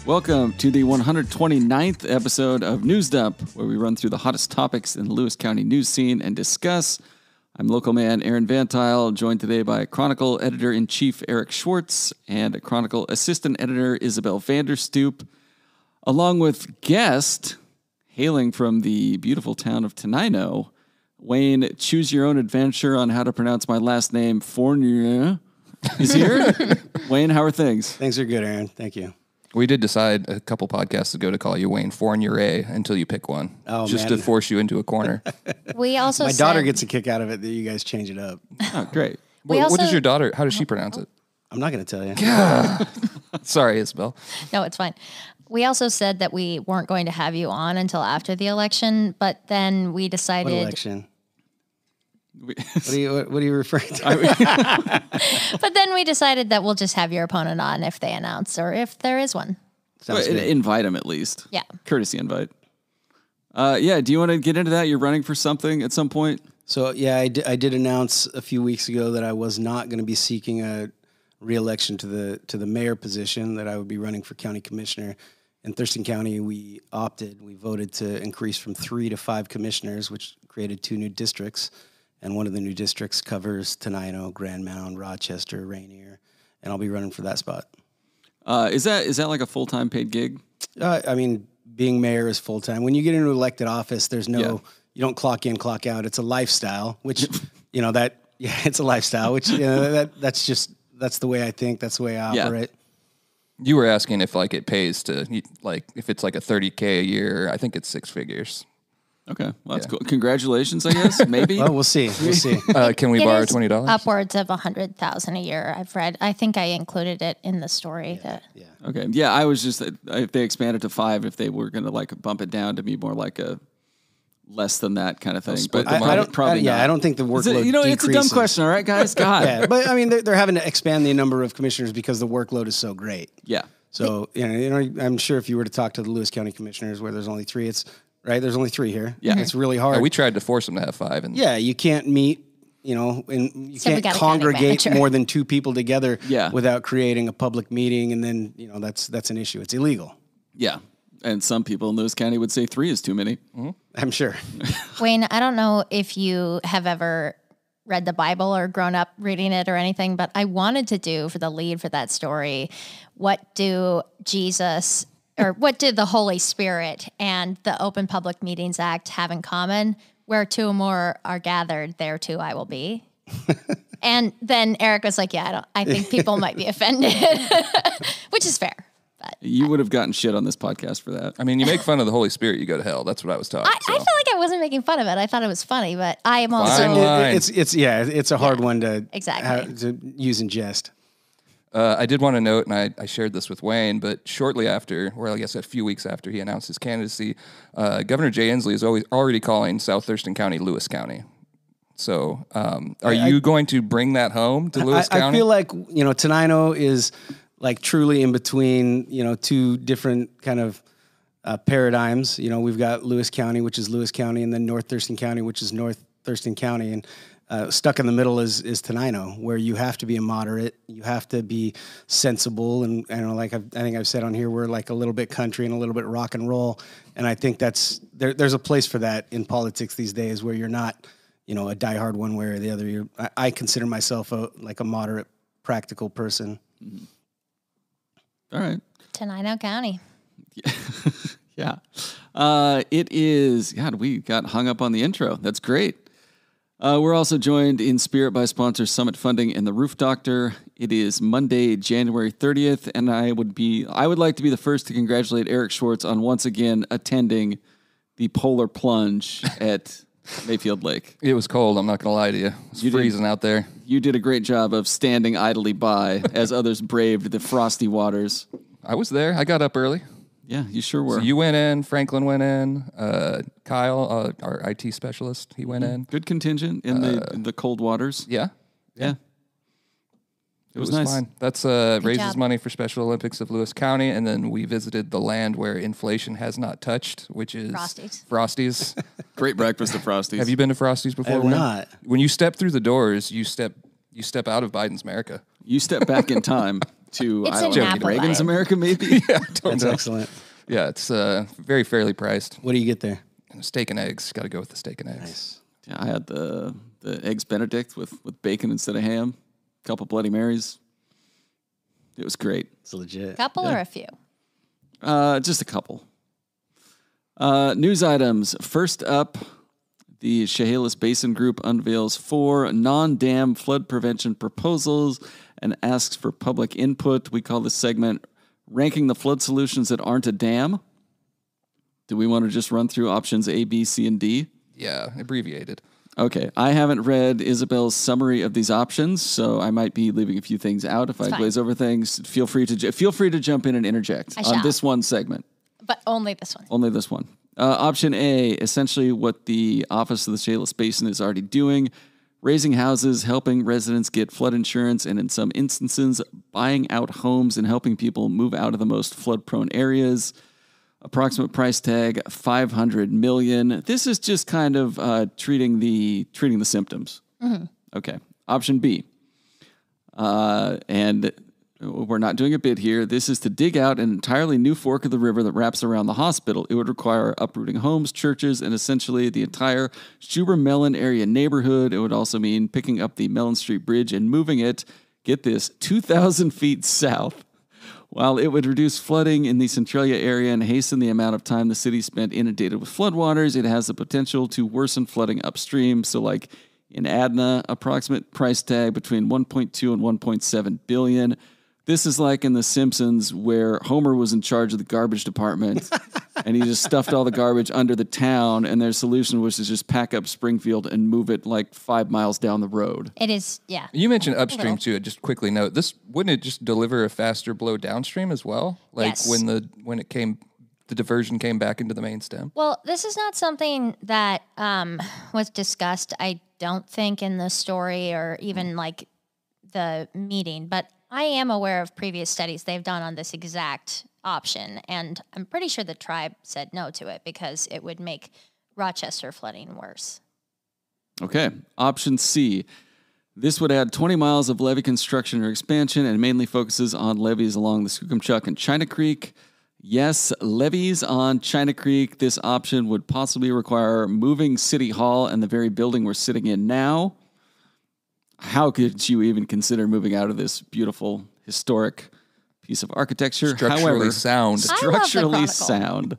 Welcome to the 129th episode of News Dump, where we run through the hottest topics in the Lewis County news scene and discuss. I'm local man Aaron VanTuyl, joined today by Chronicle editor-in-chief Eric Schwartz and Chronicle assistant editor Isabel Vander Stoep, along with guest hailing from the beautiful town of Tenino, Wayne, choose your own adventure on how to pronounce my last name, Fournier, is here. Wayne, how are things? Things are good, Aaron. Thank you. We did decide a couple podcasts ago to call you Wayne Fournier until you pick one. Oh, just man. to force you into a corner. We also My daughter gets a kick out of it that you guys change it up. Oh, great. What does your daughter, how does she pronounce it? I'm not going to tell you. Sorry, Isabel. No, it's fine. We also said that we weren't going to have you on until after the election, but then we decided... What election? What are you referring to? But then we decided that we'll just have your opponent on if they announce or if there is one. Sounds good. Invite him at least. Yeah. Courtesy invite. Yeah, do you want to get into that? You're running for something at some point? So, yeah, I did announce a few weeks ago that I was not going to be seeking a re-election to the mayor position, that I would be running for county commissioner. In Thurston County, we voted to increase from 3 to 5 commissioners, which created 2 new districts. And one of the new districts covers Tenino, Grand Mound, Rochester, Rainier, and I'll be running for that spot. Is that like a full-time paid gig? I mean, being mayor is full-time. When you get into elected office, there's you don't clock in, clock out. It's a lifestyle, which, it's a lifestyle, which, that's the way I think. That's the way I operate. You were asking if it pays to, if it's like a $30K a year. I think it's 6 figures. Okay, well, that's cool. Congratulations, I guess, maybe. Well, we'll see. Can we borrow $20? Upwards of $100,000 a year. I've read. I think I included it in the story. Yeah. Okay. Yeah, I was just if they expanded to 5, if they were going to bump it down to be more like a less than that kind of thing. But I don't think the workload. It's a dumb question, all right, guys. God. Yeah, but I mean, they're having to expand the number of commissioners because the workload is so great. Yeah. So I'm sure if you were to talk to the Lewis County commissioners, where there's only 3, right? There's only 3 here. Yeah. It's really hard. Yeah, we tried to force them to have 5. And you can't meet, and you can't congregate more than 2 people together without creating a public meeting. And then, that's an issue. It's illegal. Yeah. And some people in Lewis County would say 3 is too many. Mm-hmm. I'm sure. Wayne, I don't know if you have ever read the Bible or grown up reading it or anything, but I wanted to do for the lead for that story, what do the Holy Spirit and the Open Public Meetings Act have in common? Where 2 or more are gathered, there too I will be. And then Eric was like, I think people might be offended, which is fair. But you would have gotten shit on this podcast for that. I mean, you make fun of the Holy Spirit, you go to hell. That's what I was taught. I feel like I wasn't making fun of it. I thought it was funny, but I am also... It's a hard one to use in jest. I did want to note, and I shared this with Wayne, but shortly after, or I guess a few weeks after he announced his candidacy, Governor Jay Inslee is already calling South Thurston County Lewis County. So are you going to bring that home to Lewis County? I feel like, Tenino is truly in between, 2 different kind of paradigms. We've got Lewis County, which is Lewis County, and then North Thurston County, which is North Thurston County. And stuck in the middle is Tenino, where you have to be a moderate, you have to be sensible, and I think I've said on here, we're like a little bit country and a little bit rock and roll, and I think there's a place for that in politics these days, where you're not, a diehard one way or the other. I consider myself a moderate, practical person. Mm-hmm. All right, Tenino County. Yeah, it is. God, we got hung up on the intro. That's great. We're also joined in spirit by sponsors Summit Funding and the Roof Doctor. It is Monday, January 30th, and I would like to be the first to congratulate Eric Schwartz on once again attending the polar plunge at Mayfield Lake. It was cold, I'm not going to lie to you. It was freezing out there. You did a great job of standing idly by as others braved the frosty waters. I was there. I got up early. Yeah, you sure were. So you went in, Franklin went in, Kyle, our IT specialist, he went in. Good contingent in the cold waters. Yeah. It was nice. Fine. That's raises money for Special Olympics of Lewis County, and then we visited the land where inflation has not touched, which is Frosties. Great breakfast at Frosties. Have you been to Frosties before? I have not. When you step through the doors, you step out of Biden's America. You step back in time to It's I don't in know, Napa Reagan's Valley. America, maybe. Yeah, I don't That's know. excellent. Yeah, it's very fairly priced. What do you get there? And steak and eggs. Got to go with the steak and eggs. Nice. Yeah, I had the eggs Benedict with bacon instead of ham. A couple Bloody Marys. It was great. It's legit. Couple or a few? Just a couple. News items. First up, the Chehalis Basin Group unveils 4 non-dam flood prevention proposals and asks for public input. We call this segment Ranking the Flood Solutions That Aren't a Dam. Do we want to just run through options A, B, C, and D? Yeah, abbreviated. Okay, I haven't read Isabel's summary of these options, so I might be leaving a few things out. If I fine. glaze over things, feel free to jump in and interject I on shall. this one segment. But only this one. Only this one. Option A, essentially what the Office of the Chehalis Basin is already doing, raising houses, helping residents get flood insurance, and in some instances, buying out homes and helping people move out of the most flood-prone areas. Approximate price tag, $500 million. This is just kind of treating the symptoms. Mm-hmm. Okay. Option B, and we're not doing a bid here. This is to dig out an entirely new fork of the river that wraps around the hospital. It would require uprooting homes, churches, and essentially the entire Schubert-Mellon area neighborhood. It would also mean picking up the Mellon Street Bridge and moving it, get this, 2,000 feet south. While it would reduce flooding in the Centralia area and hasten the amount of time the city spent inundated with floodwaters, it has the potential to worsen flooding upstream. So like in Adna, approximate price tag between 1.2 and 1.7 billion. This is like in The Simpsons where Homer was in charge of the garbage department and he just stuffed all the garbage under the town, and their solution was to just pack up Springfield and move it like 5 miles down the road. It is, yeah. You mentioned upstream too. Just quickly note this: wouldn't it just deliver a faster blow downstream as well? Like Yes. when the diversion came back into the main stem. Well, this is not something that was discussed, I don't think, in the story or even like the meeting, but I am aware of previous studies they've done on this exact option, and I'm pretty sure the tribe said no to it because it would make Rochester flooding worse. Okay. Option C. This would add 20 miles of levee construction or expansion and mainly focuses on levees along the Skookumchuck and China Creek. Yes, levees on China Creek. This option would possibly require moving City Hall and the very building we're sitting in now. How could you even consider moving out of this beautiful, historic piece of architecture? Structurally sound. I love the Structurally Chronicle. sound.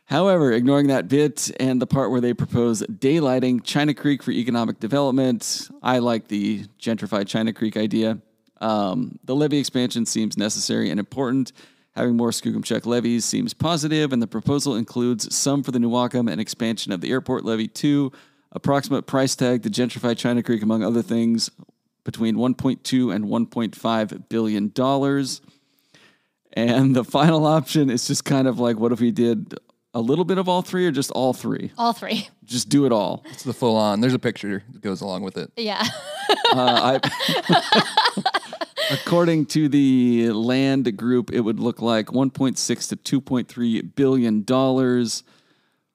However, ignoring that bit and the part where they propose daylighting China Creek for economic development, I like the gentrified China Creek idea. The levee expansion seems necessary and important. Having more Skookumchuck levees seems positive, and the proposal includes some for the Newaukum and expansion of the airport levee too. Approximate price tag to gentrify China Creek, among other things, between $1.2 and $1.5 billion. And the final option is just kind of like, what if we did a little bit of all three or just all three? All three. Just do it all. It's the full on. There's a picture that goes along with it. Yeah. According to the land group, it would look like $1.6 to $2.3 billion.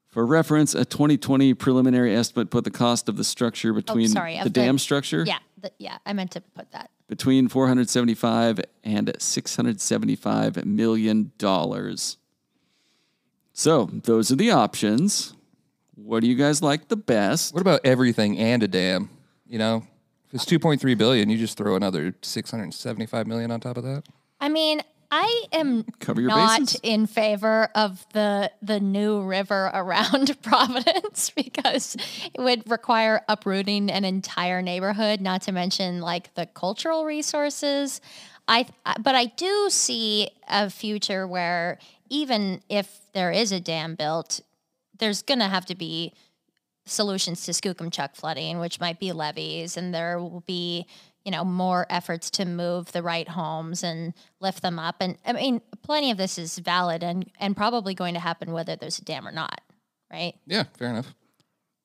For reference, a 2020 preliminary estimate put the cost of the structure between the dam structure. Yeah, I meant to put that. Between $475 and $675 million. So those are the options. What do you guys like the best? What about everything and a dam? You know, if it's 2.3 billion, you just throw another 675 million on top of that. I mean, I am Cover your not bases? in favor of the new river around Providence because it would require uprooting an entire neighborhood, not to mention like the cultural resources. But I do see a future where even if there is a dam built, there's going to have to be solutions to Skookumchuck flooding, which might be levees, and there will be, you know, more efforts to move the right homes and lift them up. And I mean, plenty of this is valid and probably going to happen whether there's a dam or not, right? Yeah, fair enough.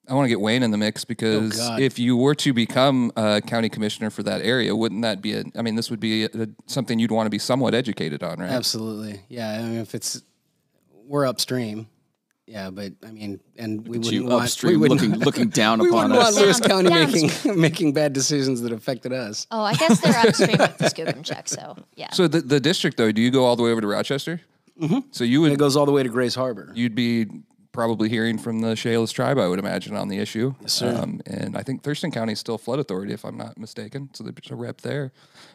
I want to get Wayne in the mix because God. if you were to become a county commissioner for that area, wouldn't that be this would be something you'd want to be somewhat educated on, right? Absolutely. Yeah. I mean, we're upstream. Yeah, but I mean, and we Look at wouldn't you want upstream we wouldn't, looking down we upon wouldn't us. want Lewis Down- County down- making bad decisions that affected us. Oh, I guess they're upstream of the Scoop and Check. So yeah. So the district though, do you go all the way over to Rochester? Mm-hmm. So you And it would goes all the way to Grays Harbor. you'd be probably hearing from the Chehalis tribe, I would imagine, on the issue. Yes, sir. And I think Thurston County is still flood authority, if I'm not mistaken. So there's a rep there.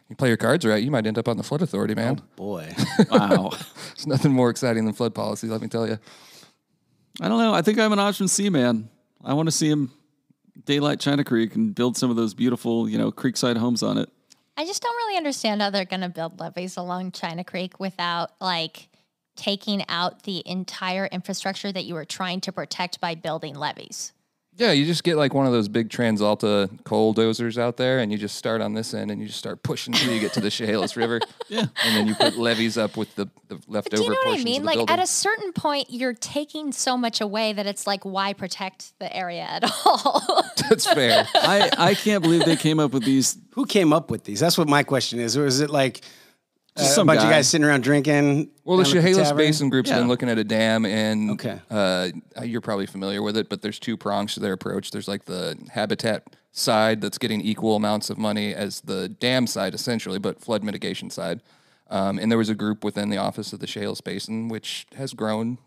You play your cards right, you might end up on the flood authority, man. Boy, Wow. There's nothing more exciting than flood policy, let me tell you. I don't know. I think I'm an option C man. I want to see him daylight China Creek and build some of those beautiful, creekside homes on it. I just don't really understand how they're going to build levees along China Creek without taking out the entire infrastructure that you were trying to protect by building levees. Yeah, you just get like one of those big TransAlta coal dozers out there, and you just start on this end, and you just start pushing until you get to the Chehalis River. Yeah. And then you put levees up with the leftover Do you know what I portions mean? of the Like building. at a certain point, you're taking so much away that it's like, why protect the area at all? That's fair. I can't believe they came up with these. who came up with these? That's what my question is. Or is it like Just a some bunch of guy. guys sitting around drinking? Well, the down at Chehalis tavern? Basin Group's Yeah. been looking at a dam, and Okay. you're probably familiar with it, but there's two prongs to their approach. There's like the habitat side that's getting equal amounts of money as the dam side, essentially, but flood mitigation side. And there was a group within the office of the Chehalis Basin, which has grown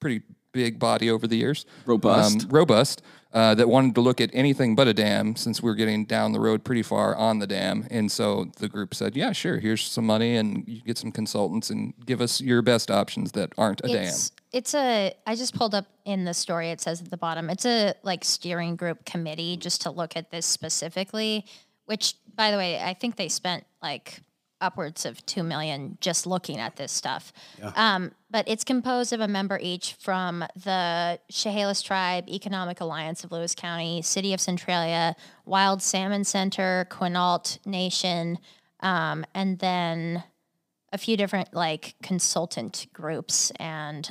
pretty big body over the years. Robust. That wanted to look at anything but a dam, since we're getting down the road pretty far on the dam. And so the group said, yeah, sure, here's some money, and you get some consultants and give us your best options that aren't a dam. I just pulled up in the story, it says at the bottom, it's a steering group committee just to look at this specifically, which, by the way, I think they spent upwards of $2 million just looking at this stuff. Yeah. But it's composed of a member each from the Chehalis Tribe, Economic Alliance of Lewis County, City of Centralia, Wild Salmon Center, Quinault Nation, and then a few different consultant groups and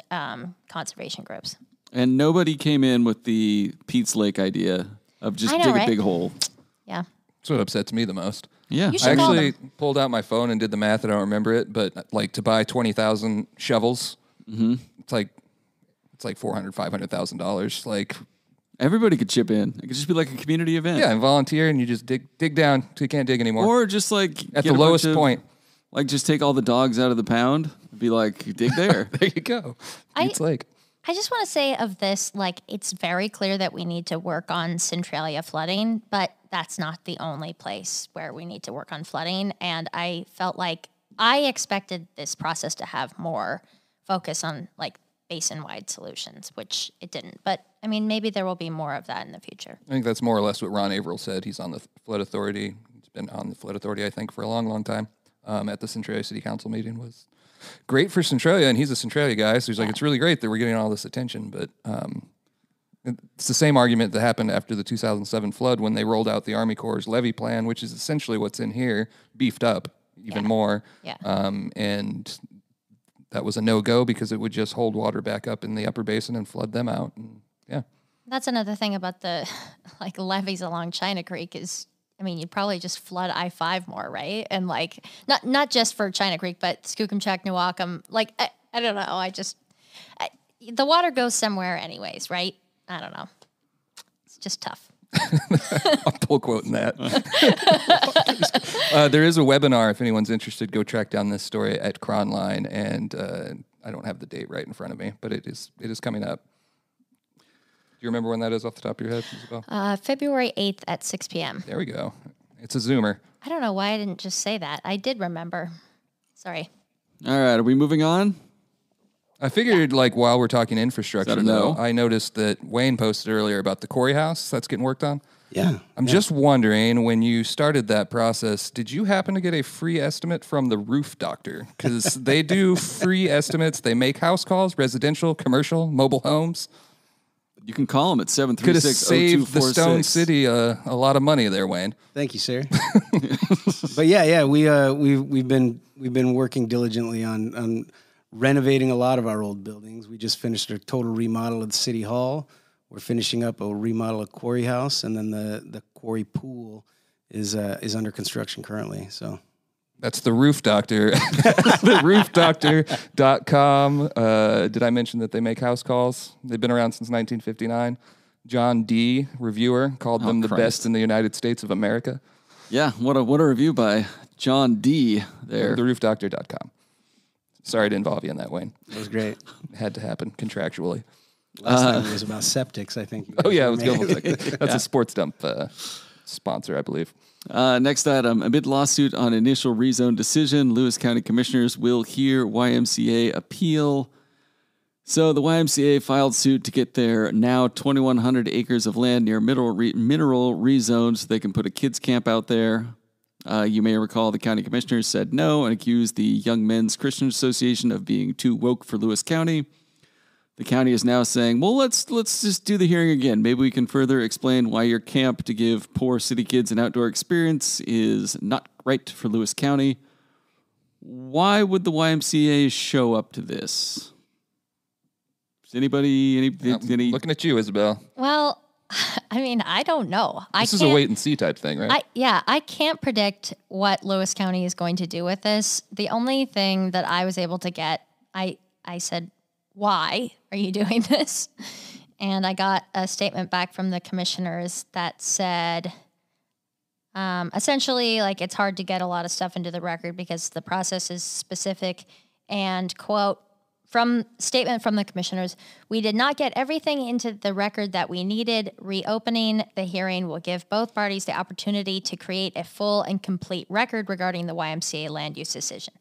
conservation groups. And nobody came in with the Pete's Lake idea of just I know, dig right? a big hole. Yeah. That's what upsets me the most. Yeah. You should I call actually them. pulled out my phone and did the math. I don't remember it, but to buy 20,000 shovels, it's like $400,000-$500,000. Like, Everybody could chip in. It could just be like a community event. yeah, and volunteer, and you just dig down till you can't dig anymore. Or just at get the a bunch lowest of- point. just take all the dogs out of the pound and be like, dig there. There you go. It's like I just want to say of this, it's very clear that we need to work on Centralia flooding, but that's not the only place where we need to work on flooding. And I felt like I expected this process to have more focus on basin-wide solutions, which it didn't. But I mean, maybe there will be more of that in the future. I think that's more or less what Ron Averill said. He's on the flood authority. He's been on the flood authority, I think, for a long, long time. At the Centralia City Council meeting was great for Centralia, and he's a Centralia guy, so he's like, it's really great that we're getting all this attention, but it's the same argument that happened after the 2007 flood when they rolled out the Army Corps' levee plan, which is essentially what's in here, beefed up even more. Yeah. And that was a no-go because it would just hold water back up in the upper basin and flood them out. And yeah. That's another thing about the levees along China Creek is, I mean, you'd probably just flood I-5 more, right? And not just for China Creek, but Skookumchuck, Newaukum. I don't know. The water goes somewhere anyways, right? I don't know. It's just tough. I'm pull quoting that. There is a webinar if anyone's interested. Go track down this story at Cronline, and I don't have the date right in front of me, but it is coming up. Do you remember when that is off the top of your head, Isabel? February 8th at 6 p.m. There we go. It's a Zoomer. I don't know why I didn't just say that. I did remember. Sorry. All right. Are we moving on? I figured, while we're talking infrastructure, Is that a though, no? I noticed that Wayne posted earlier about the quarry house that's getting worked on. Yeah. I'm just wondering, when you started that process, did you happen to get a free estimate from the roof doctor? Because they do free estimates. They make house calls, residential, commercial, mobile homes. You can call them at Could have 736-0246. saved the Stone City a lot of money there, Wayne. Thank you, sir. But yeah, we've been working diligently on renovating a lot of our old buildings. We just finished a total remodel of the city hall. We're finishing up a remodel of Quarry House, and then the Quarry Pool is under construction currently. So That's the Roof Doctor. theroofdoctor.com. Did I mention that they make house calls? They've been around since 1959. John D., reviewer, called them the best in the United States of America. Yeah, what a review by John D. there. Theroofdoctor.com. Sorry to involve you in that, Wayne. That was great. It had to happen contractually. Last time it was about septics, I think. Oh, yeah, it was Global Tech. That's a Sports Dump sponsor, I believe. Next item, amid lawsuit on initial rezone decision, Lewis County Commissioners will hear YMCA appeal. So the YMCA filed suit to get their now 2,100 acres of land near mineral rezoned so they can put a kids camp out there. You may recall the county commissioners said no and accused the Young Men's Christian Association of being too woke for Lewis County. The county is now saying, well, let's just do the hearing again. Maybe we can further explain why your camp to give poor city kids an outdoor experience is not right for Lewis County. Why would the YMCA show up to this? Is anybody any looking at you, Isabel? Well, I mean, I don't know. This is a wait and see type thing, right? I can't predict what Lewis County is going to do with this. The only thing that I was able to get, I said, why are you doing this? And I got a statement back from the commissioners that said, essentially, like, it's hard to get a lot of stuff into the record because the process is specific. And, quote, statement from the commissioners, we did not get everything into the record that we needed. Reopening the hearing will give both parties the opportunity to create a full and complete record regarding the YMCA land use decision.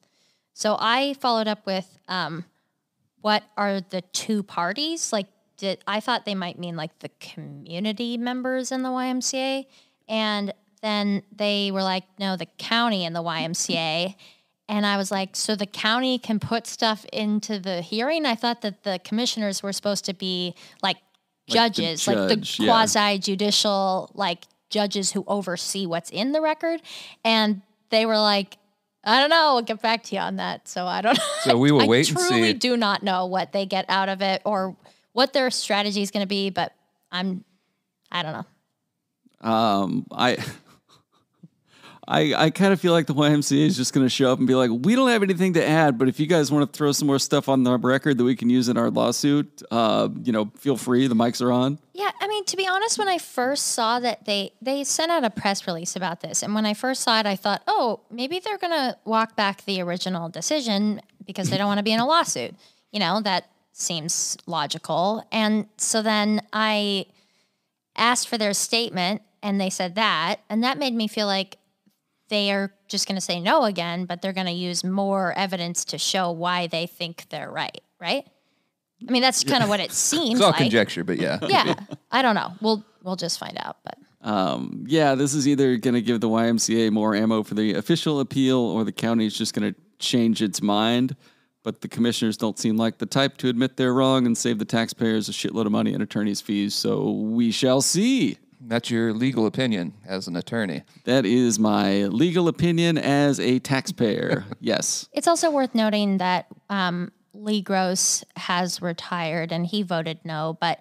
So I followed up with, what are the two parties? Like, I thought they might mean like the community members in the YMCA. And then they were like, no, the county and the YMCA. And I was like, so the county can put stuff into the hearing? I thought that the commissioners were supposed to be like judges, like the quasi-judicial, like judges who oversee what's in the record. And they were like, I don't know. We'll get back to you on that. So I don't know. So we will wait and see. I truly do not know what they get out of it or what their strategy is going to be, but I don't know. I kind of feel like the YMCA is just going to show up and be like, we don't have anything to add, but if you guys want to throw some more stuff on the record that we can use in our lawsuit, feel free. The mics are on. Yeah, I mean, to be honest, when I first saw that they sent out a press release about this, and when I first saw it, I thought, oh, maybe they're going to walk back the original decision because they don't want to be in a lawsuit. That seems logical. And so then I asked for their statement, and they said that, and that made me feel like they are just going to say no again, but they're going to use more evidence to show why they think they're right? I mean, that's kind of what it seems it's all like. conjecture, but yeah. Yeah, I don't know. We'll just find out. But this is either going to give the YMCA more ammo for the official appeal or the county is just going to change its mind. But the commissioners don't seem like the type to admit they're wrong and save the taxpayers a shitload of money in attorney's fees. So we shall see. That's your legal opinion as an attorney. That is my legal opinion as a taxpayer. Yes. It's also worth noting that Lee Gross has retired and he voted no, but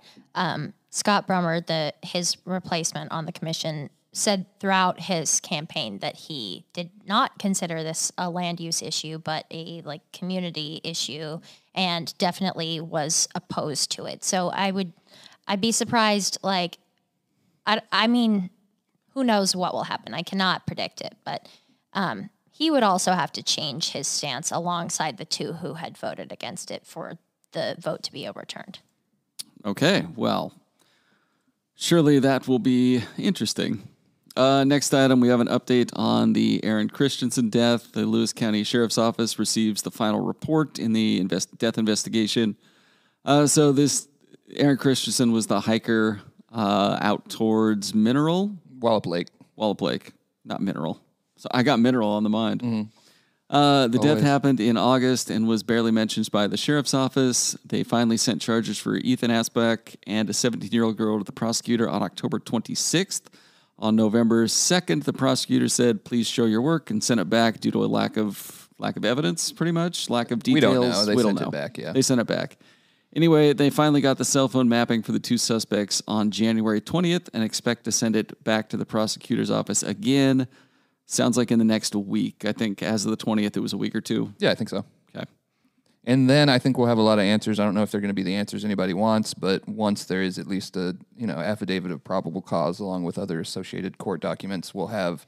Scott Brummer, his replacement on the commission, said throughout his campaign that he did not consider this a land use issue, but a community issue, and definitely was opposed to it. So I'd be surprised, I mean, who knows what will happen? I cannot predict it, but he would also have to change his stance alongside the two who had voted against it for the vote to be overturned. Okay, well, surely that will be interesting. Next item, we have an update on the Aaron Christensen death. The Lewis County Sheriff's Office receives the final report in the death investigation. So this Aaron Christensen was the hiker out towards Wallop Lake, not Mineral. So I got Mineral on the mind. Mm-hmm. The death happened in August and was barely mentioned by the sheriff's office. They finally sent charges for Ethan Asbeck and a 17-year-old girl to the prosecutor on October 26th. On November 2nd, the prosecutor said, please show your work, and sent it back due to a lack of evidence, pretty much, lack of details. We don't know. They sent it back, yeah. They sent it back. Anyway, they finally got the cell phone mapping for the two suspects on January 20th and expect to send it back to the prosecutor's office again Sounds like in the next week. I think as of the 20th, it was a week or two. Yeah, I think so. Okay. And then I think we'll have a lot of answers. I don't know if they're going to be the answers anybody wants, but once there is at least a affidavit of probable cause along with other associated court documents, we'll have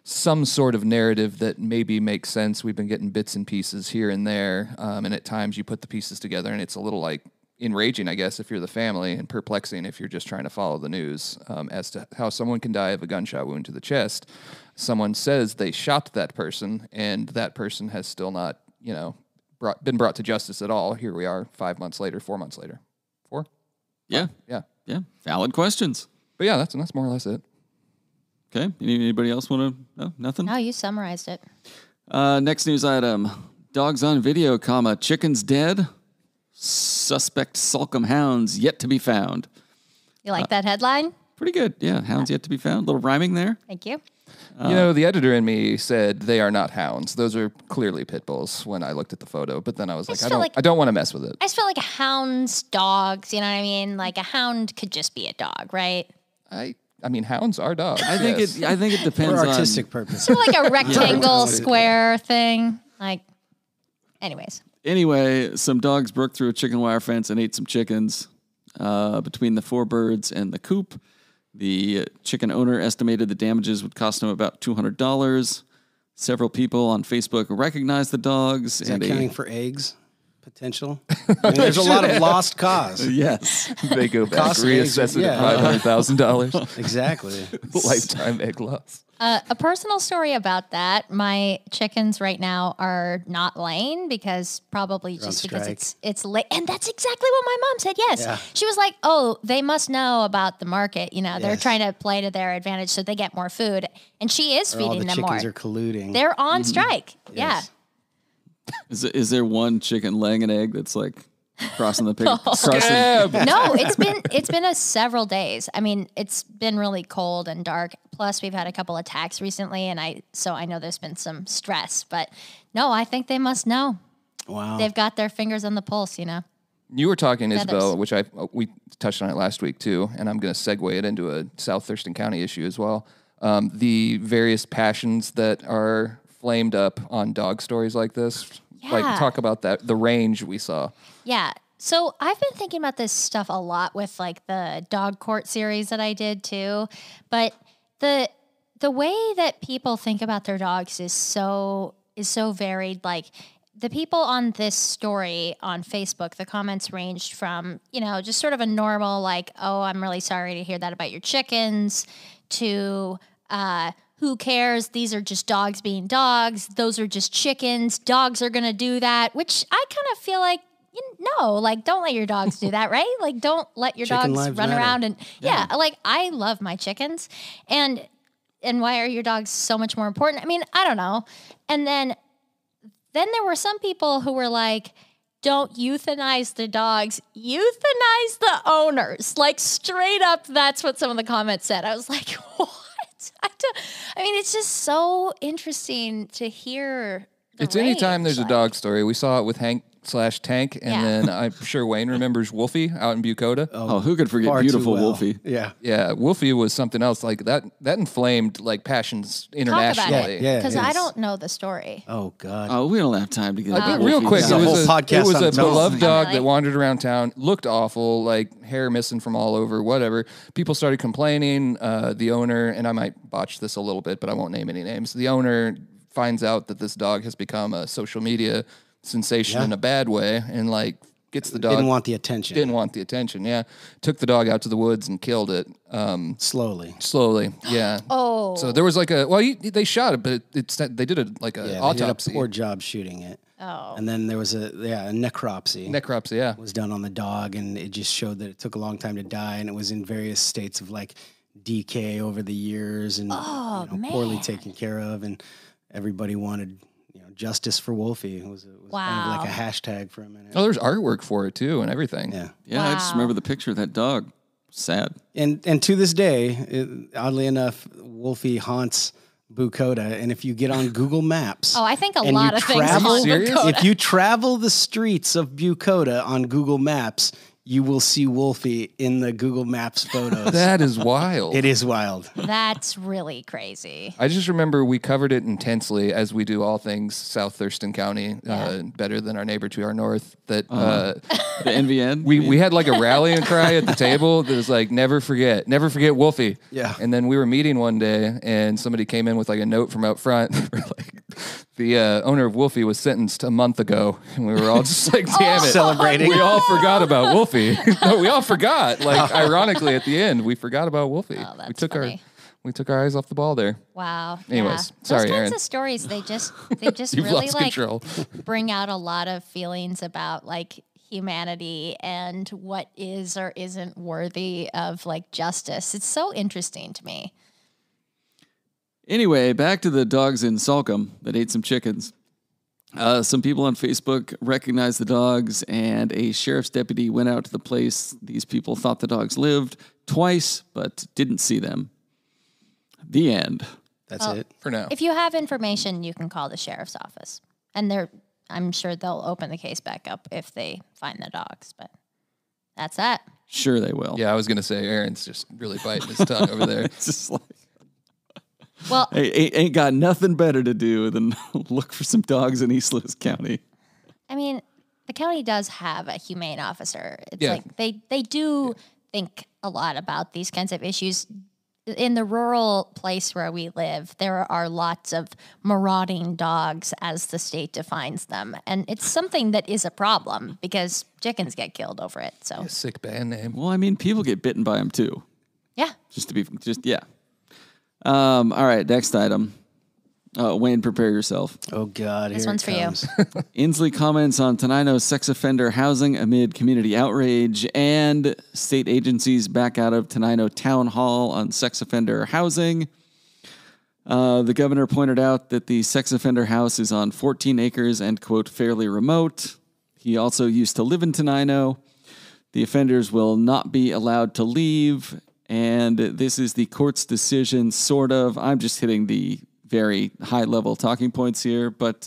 some sort of narrative that maybe makes sense. We've been getting bits and pieces here and there, and at times you put the pieces together, and it's a little like enraging, I guess, if you're the family, and perplexing if you're just trying to follow the news as to how someone can die of a gunshot wound to the chest. Someone says they shot that person, and that person has still not, been brought to justice at all. Here we are 5 months later, 4 months later. 4? Yeah. Yeah. Yeah. Valid questions. But yeah, that's more or less it. Okay. Anybody else want to? No, nothing? No, you summarized it. Next news item. Dogs on video, chickens dead. Suspect Salcombe hounds yet to be found. You like that headline? Pretty good. Yeah. Hounds yet to be found. A little rhyming there. Thank you. The editor in me said they are not hounds. Those are clearly pit bulls when I looked at the photo. But then I was like, I don't want to mess with it. I just feel like hounds, dogs, you know what I mean? Like a hound could just be a dog, right? I mean, hounds are dogs. I think it depends For artistic on purposes. So like a rectangle square thing. Like, anyways. Anyway, some dogs broke through a chicken wire fence and ate some chickens. Between the 4 birds and the coop, the chicken owner estimated the damages would cost him about $200. Several people on Facebook recognized the dogs. Is that counting for eggs? Potential? I mean, there's a lot of lost cause. Yes. They go back, Cost reassess it eggs, at $500,000. Exactly. Lifetime egg loss. A personal story about that. My chickens right now are not laying because it's late. And that's exactly what my mom said. Yes. Yeah. She was like, oh, they must know about the market. They're trying to play to their advantage so they get more food. And she is feeding them more. All the chickens are colluding. They're on strike. Yes. Yeah. Is there one chicken laying an egg that's like crossing the picture? No, it's been several days. I mean, it's been really cold and dark. Plus, we've had a couple attacks recently, and so I know there's been some stress. But no, I think they must know. Wow, they've got their fingers on the pulse. You were talking, Isabel, which we touched on it last week too, and I'm going to segue it into a South Thurston County issue as well. The various passions that are flamed up on dog stories like this. Yeah. Like, talk about that, the range we saw. Yeah. So I've been thinking about this stuff a lot with like the dog court series that I did too. But the way that people think about their dogs is so varied. Like the people on this story on Facebook, the comments ranged from, just sort of a normal like, oh, I'm really sorry to hear that about your chickens, to who cares? These are just dogs being dogs. Those are just chickens. Dogs are going to do that, which I kind of feel like, no, like don't let your dogs do that, right? Like don't let your Chicken dogs lives run matter. around and like I love my chickens. And why are your dogs so much more important? I mean, I don't know. And then there were some people who were like, don't euthanize the dogs, euthanize the owners. Like straight up, that's what some of the comments said. I was like, what? I mean, it's just so interesting to hear. It's anytime there's a dog story. We saw it with Hank/Tank, and then I'm sure Wayne remembers Wolfie out in Bucota. Oh, who could forget Far beautiful too well. Wolfie? Yeah. Yeah, Wolfie was something else. Like that inflamed like passions internationally. Talk about it, Yeah, because it I is. don't know the story. Oh God. Oh, we don't have time to get into Real Wolfie. quick, There's a whole podcast it was on a its own. beloved dog Really? that wandered around town, looked awful, like hair missing from all over, whatever. People started complaining. The owner, and I might botch this a little bit, but I won't name any names. The owner finds out that this dog has become a social media sensation in a bad way, and like gets the dog. Didn't want the attention. Yeah. Took the dog out to the woods and killed it. Slowly. Yeah. Oh. So there was like they shot it, but they did an They did autopsy. a poor job shooting it. Oh. And then there was a necropsy. Necropsy, yeah. Was done on the dog, and it just showed that it took a long time to die, and it was in various states of like decay over the years, and poorly taken care of, and everybody wanted justice for Wolfie. It was kind of like a hashtag for a minute. Oh, there's artwork for it too, and everything. Yeah. I just remember the picture of that dog. Sad. And to this day, oddly enough, Wolfie haunts Bucota, and if you get on Google Maps, I think a and lot you of things travel- on Bucota. if you travel the streets of Bucota on Google Maps, you will see Wolfie in the Google Maps photos. That is wild. It is wild. That's really crazy. I just remember we covered it intensely, as we do all things South Thurston County, better than our neighbor to our north. That the NVN. we had like a rallying cry at the table that was like, never forget Wolfie. Yeah. And then we were meeting one day, and somebody came in with like a note from out front. Like, the owner of Wolfie was sentenced a month ago, and we were all just like, damn it. Celebrating. We all forgot about Wolfie. No, we all forgot. Like, ironically, at the end, we forgot about Wolfie. Oh, that's we took funny. we took our eyes off the ball there. Wow. Anyways, yeah. sorry, Those kinds Aaron. of stories, they just You've really lost like control. bring out a lot of feelings about like humanity and what is or isn't worthy of like justice. It's so interesting to me. Anyway, back to the dogs in Salcombe that ate some chickens. Some people on Facebook recognized the dogs, and a sheriff's deputy went out to the place these people thought the dogs lived twice, but didn't see them. The end. That's it. For now. If you have information, you can call the sheriff's office, and I'm sure they'll open the case back up if they find the dogs. But that's that. Sure they will. Yeah, I was going to say, Aaron's just really biting his tongue over there. It's just like, Well, ain't got nothing better to do than look for some dogs in East Lewis County. I mean, the county does have a humane officer. It's Yeah. like they do think a lot about these kinds of issues. In the rural place where we live, there are lots of marauding dogs, as the state defines them. And it's something that is a problem because chickens get killed over it. So, Sick band name. Well, I mean, people get bitten by them too. yeah. Yeah. All right, next item. Wayne, prepare yourself. Oh, God. This here one's it for you. comes. Inslee comments on Tenino's sex offender housing amid community outrage, and state agencies back out of Tenino Town Hall on sex offender housing. The governor pointed out that the sex offender house is on 14 acres and, quote, fairly remote. He also used to live in Tenino. The offenders will not be allowed to leave, and this is the court's decision, sort of. I'm just hitting the very high-level talking points here, but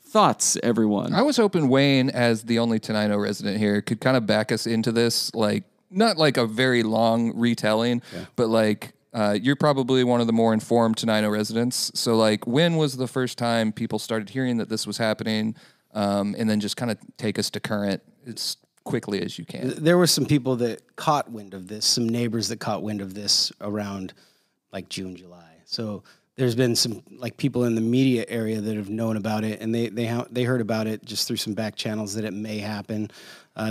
thoughts, everyone? I was hoping Wayne, as the only Tenino resident here, could kind of back us into this, like, not like a very long retelling, but like, you're probably one of the more informed Tenino residents. So, like, when was the first time people started hearing that this was happening? And then just kind of take us to current as quickly as you can. There were some people that caught wind of this, some neighbors that caught wind of this around like June, July. So there's been some like people in the media area that have known about it, and they heard about it just through some back channels that it may happen.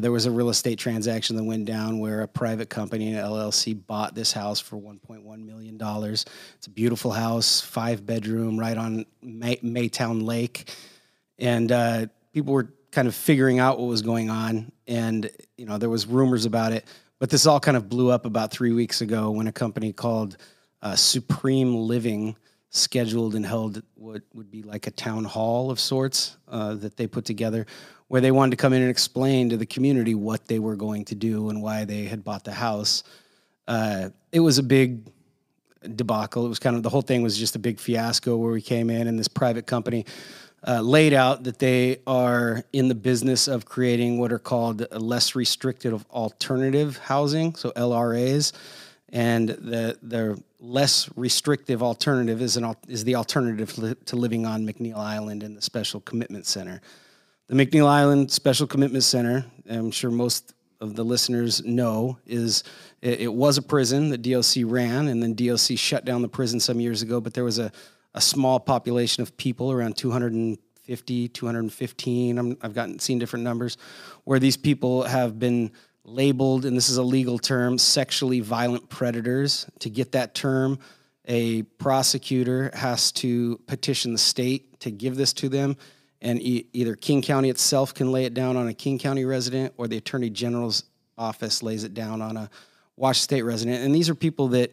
There was a real estate transaction that went down where a private company, an LLC, bought this house for $1.1 million. It's a beautiful house, 5-bedroom, right on Maytown Lake. And people were kind of figuring out what was going on. And, you know, there was rumors about it. But this all kind of blew up about 3 weeks ago when a company called Supreme Living scheduled and held what would be like a town hall of sorts that they put together, where they wanted to come in and explain to the community what they were going to do and why they had bought the house. It was a big debacle. It was kind of, the whole thing was just a big fiasco where we came in and this private company laid out that they are in the business of creating what are called less restrictive alternative housing, so LRAs. And the less restrictive alternative is the alternative to living on McNeil Island in the Special Commitment Center. The McNeil Island Special Commitment Center, I'm sure most of the listeners know, it was a prison that DLC ran, and then DLC shut down the prison some years ago, but there was a small population of people, around 250, 215, I've seen different numbers, where these people have been labeled, and this is a legal term, sexually violent predators. To get that term, a prosecutor has to petition the state to give this to them, and either King County itself can lay it down on a King County resident, or the Attorney General's office lays it down on a Washington State resident. And these are people that,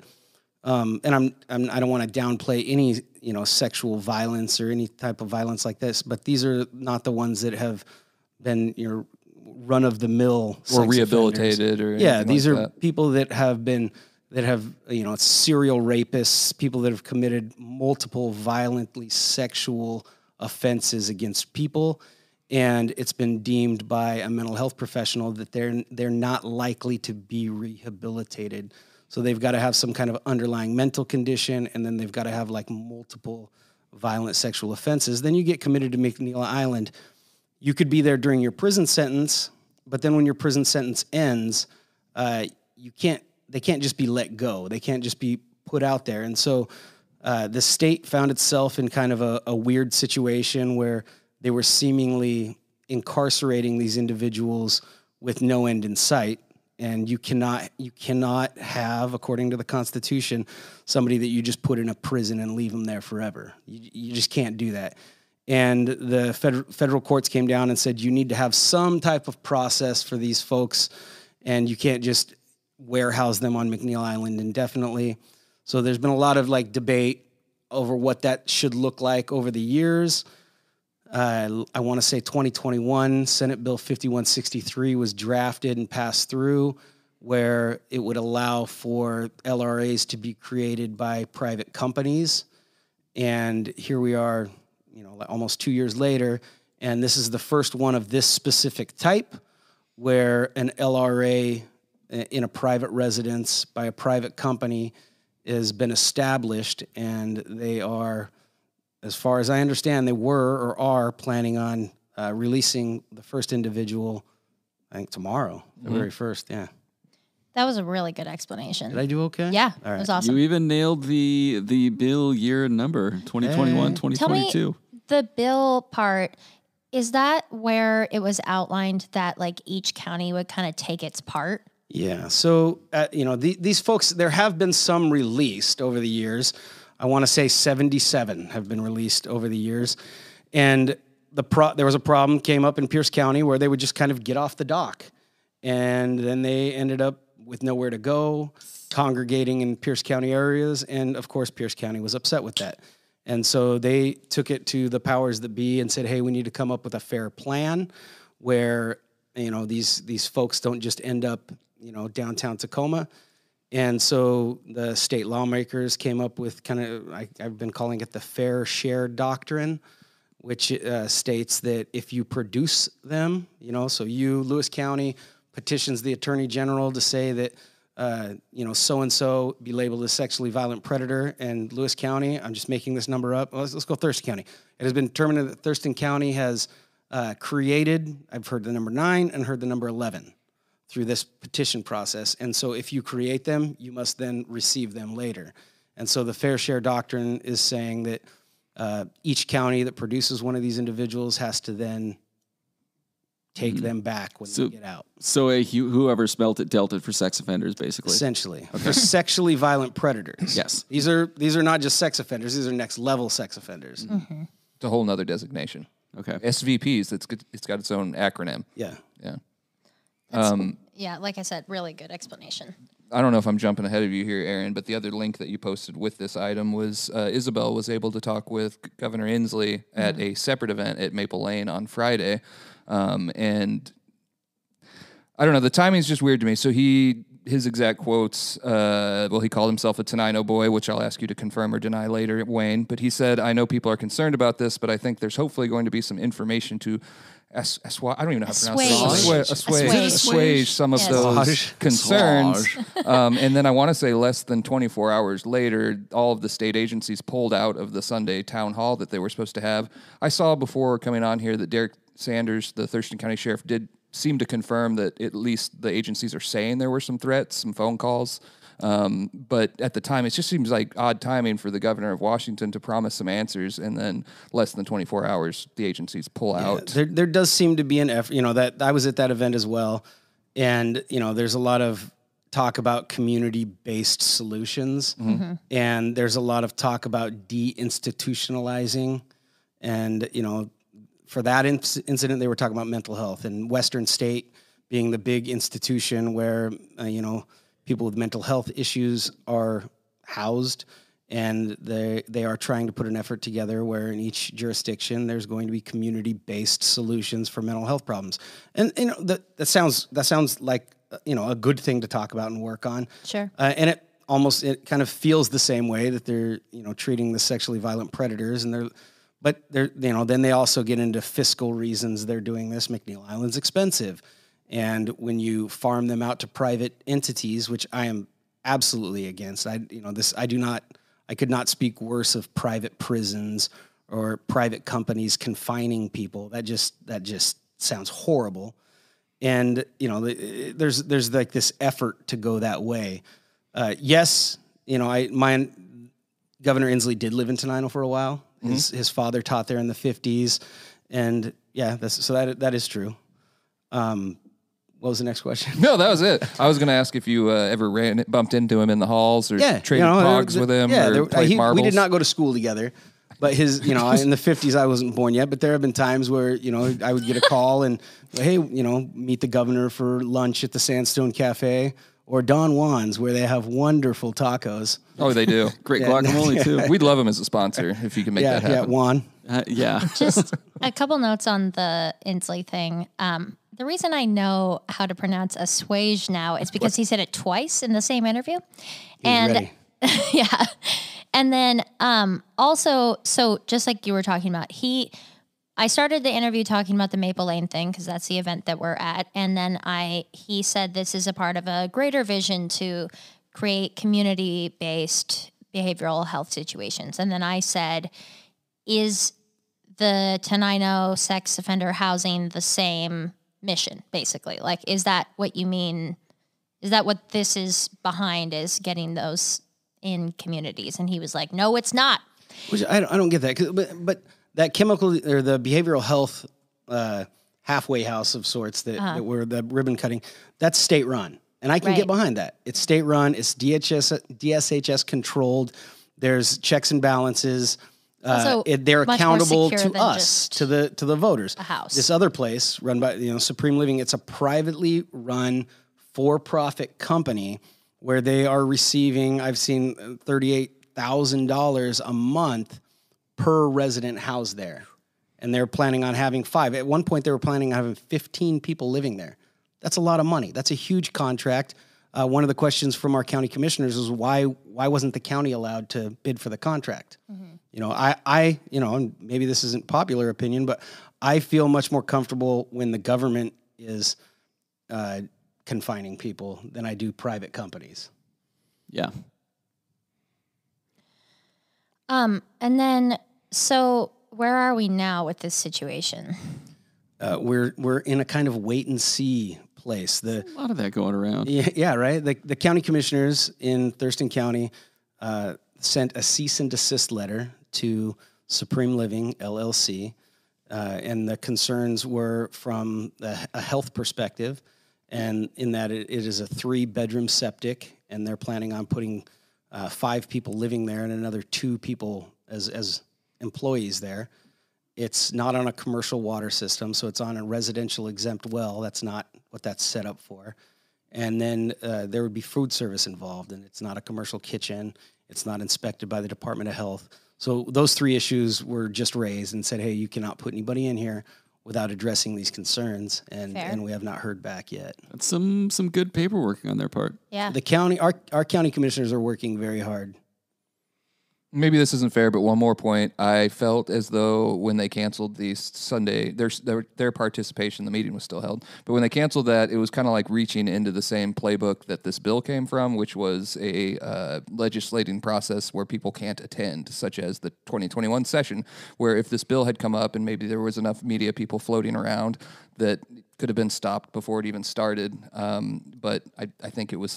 and I don't want to downplay any, sexual violence or any type of violence like this, but these are not the ones that have been your run-of-the-mill or rehabilitated offenders. or these like are that. people that have serial rapists, people that have committed multiple violently sexual offenses against people, and it's been deemed by a mental health professional that they're not likely to be rehabilitated. So they've got to have some kind of underlying mental condition, and then they've got to have like multiple violent sexual offenses. Then you get committed to McNeil Island. You could be there during your prison sentence, but then when your prison sentence ends, they can't just be let go. They can't just be put out there. And so the state found itself in kind of a weird situation where they were seemingly incarcerating these individuals with no end in sight. And you cannot have, according to the Constitution, somebody that you just put in a prison and leave them there forever. You just can't do that. And the federal courts came down and said you need to have some type of process for these folks, and you can't just warehouse them on McNeil Island indefinitely. So there's been a lot of like debate over what that should look like over the years. I want to say 2021, Senate Bill 5163 was drafted and passed through, where it would allow for LRAs to be created by private companies. And here we are, almost 2 years later, and this is the first one of this specific type, where an LRA in a private residence by a private company has been established, and they are, as far as I understand, they were or are planning on releasing the first individual, I think tomorrow, the very first, yeah. That was a really good explanation. Did I do okay? Yeah, All right. it was awesome. You even nailed the bill year and number, 2021, 2022. Tell me the bill part, is that where it was outlined that like each county would kind of take its part? Yeah. So, these folks, there have been some released over the years. I want to say 77 have been released over the years. And there was a problem came up in Pierce County where they would just kind of get off the dock. And then they ended up with nowhere to go, congregating in Pierce County areas. And of course, Pierce County was upset with that. And so they took it to the powers that be and said, hey, we need to come up with a fair plan where, these folks don't just end up, downtown Tacoma. And so the state lawmakers came up with kind of, I've been calling it the fair share doctrine, which states that if you produce them, so Lewis County, petitions the Attorney General to say that, so-and-so be labeled a sexually violent predator, and Lewis County, I'm just making this number up. Well, let's go Thurston County. It has been determined that Thurston County has created, I've heard the number 9 and heard the number 11 through this petition process. And so if you create them, you must then receive them later. And so the fair share doctrine is saying that each county that produces one of these individuals has to then take them back when they get out. So whoever smelt it dealt it for sex offenders, basically. Essentially. Okay. For sexually violent predators. Yes. These are not just sex offenders. These are next level sex offenders. Mm-hmm. It's a whole nother designation. Okay. SVPs, it's got its own acronym. Yeah. Yeah. Yeah, like I said, really good explanation. I don't know if I'm jumping ahead of you here, Aaron, but the other link that you posted with this item was Isabel was able to talk with Governor Inslee at a separate event at Maple Lane on Friday. And I don't know, the timing's just weird to me. So his exact quotes, he called himself a Tenino boy, which I'll ask you to confirm or deny later, Wayne. But he said, I know people are concerned about this, but I think there's hopefully going to be some information to I don't even know how to pronounce it. Assuage some of those concerns. And then I want to say less than 24 hours later, all of the state agencies pulled out of the Sunday town hall that they were supposed to have. I saw before coming on here that Derek Sanders, the Thurston County Sheriff, did seem to confirm that at least the agencies are saying there were some threats, some phone calls. But at the time, it just seems like odd timing for the governor of Washington to promise some answers, and then less than 24 hours, the agencies pull out. There does seem to be an effort, that I was at that event as well. And, there's a lot of talk about community-based solutions. Mm-hmm. And there's a lot of talk about deinstitutionalizing. And, for that incident, they were talking about mental health and Western State being the big institution where, people with mental health issues are housed, and they are trying to put an effort together where in each jurisdiction there's going to be community-based solutions for mental health problems. And that sounds like a good thing to talk about and work on. Sure. And it kind of feels the same way that they're treating the sexually violent predators, and But then they also get into fiscal reasons they're doing this. McNeil Island's expensive. And when you farm them out to private entities, which I am absolutely against, I could not speak worse of private prisons or private companies confining people. That just sounds horrible. And, there's like this effort to go that way. Yes, Governor Inslee did live in Tenino for a while. His father taught there in the 50s. And yeah, that is true. What was the next question? No, that was it. I was going to ask if you ever bumped into him in the halls or traded pogs with him or played marbles. We did not go to school together. But in the 50s, I wasn't born yet. But there have been times where, I would get a call and, hey, meet the governor for lunch at the Sandstone Cafe or Don Juan's, where they have wonderful tacos. Oh, they do. Great guacamole, too. We'd love him as a sponsor if you can make that happen. Yeah, Juan. Just a couple notes on the Inslee thing. The reason I know how to pronounce assuage now is because he said it twice in the same interview. Ready. Yeah. And then also, so just like you were talking about, I started the interview talking about the Maple Lane thing because that's the event that we're at. And then he said this is a part of a greater vision to create community-based behavioral health situations. And then I said, is the Tenino sex offender housing the same mission, basically? Like, is that what you mean? Is that what this is behind, is getting those in communities? And he was like, no, it's not. Which I don't get that. But that chemical or the behavioral health halfway house of sorts that were the ribbon cutting, that's state run. And I can get behind that. It's state run. It's DSHS controlled. There's checks and balances. They're accountable to us, to the voters. A house. This other place run by Supreme Living, it's a privately run for-profit company where they are receiving, I've seen $38,000 a month per resident housed there. And they're planning on having 5. At one point, they were planning on having 15 people living there. That's a lot of money. That's a huge contract. One of the questions from our county commissioners is why wasn't the county allowed to bid for the contract? Mm-hmm. And maybe this isn't popular opinion, but I feel much more comfortable when the government is confining people than I do private companies. Yeah. And then, so where are we now with this situation? We're in a kind of wait and see place. A lot of that going around. Yeah, right. The county commissioners in Thurston County sent a cease and desist letter to Supreme Living LLC, and the concerns were from a health perspective, and in that it is a 3-bedroom septic, and they're planning on putting 5 people living there and another 2 people as employees there. It's not on a commercial water system, so it's on a residential exempt well. That's not what that's set up for. And then there would be food service involved, and it's not a commercial kitchen. It's not inspected by the Department of Health. So those 3 issues were just raised and said, hey, you cannot put anybody in here without addressing these concerns, and we have not heard back yet. That's some good paperwork on their part. Yeah. The county, our county commissioners are working very hard. Maybe this isn't fair, but one more point. I felt as though when they canceled the Sunday, their participation, the meeting was still held. But when they canceled that, it was kind of like reaching into the same playbook that this bill came from, which was a legislating process where people can't attend, such as the 2021 session, where if this bill had come up and maybe there was enough media people floating around that could have been stopped before it even started. But I think it was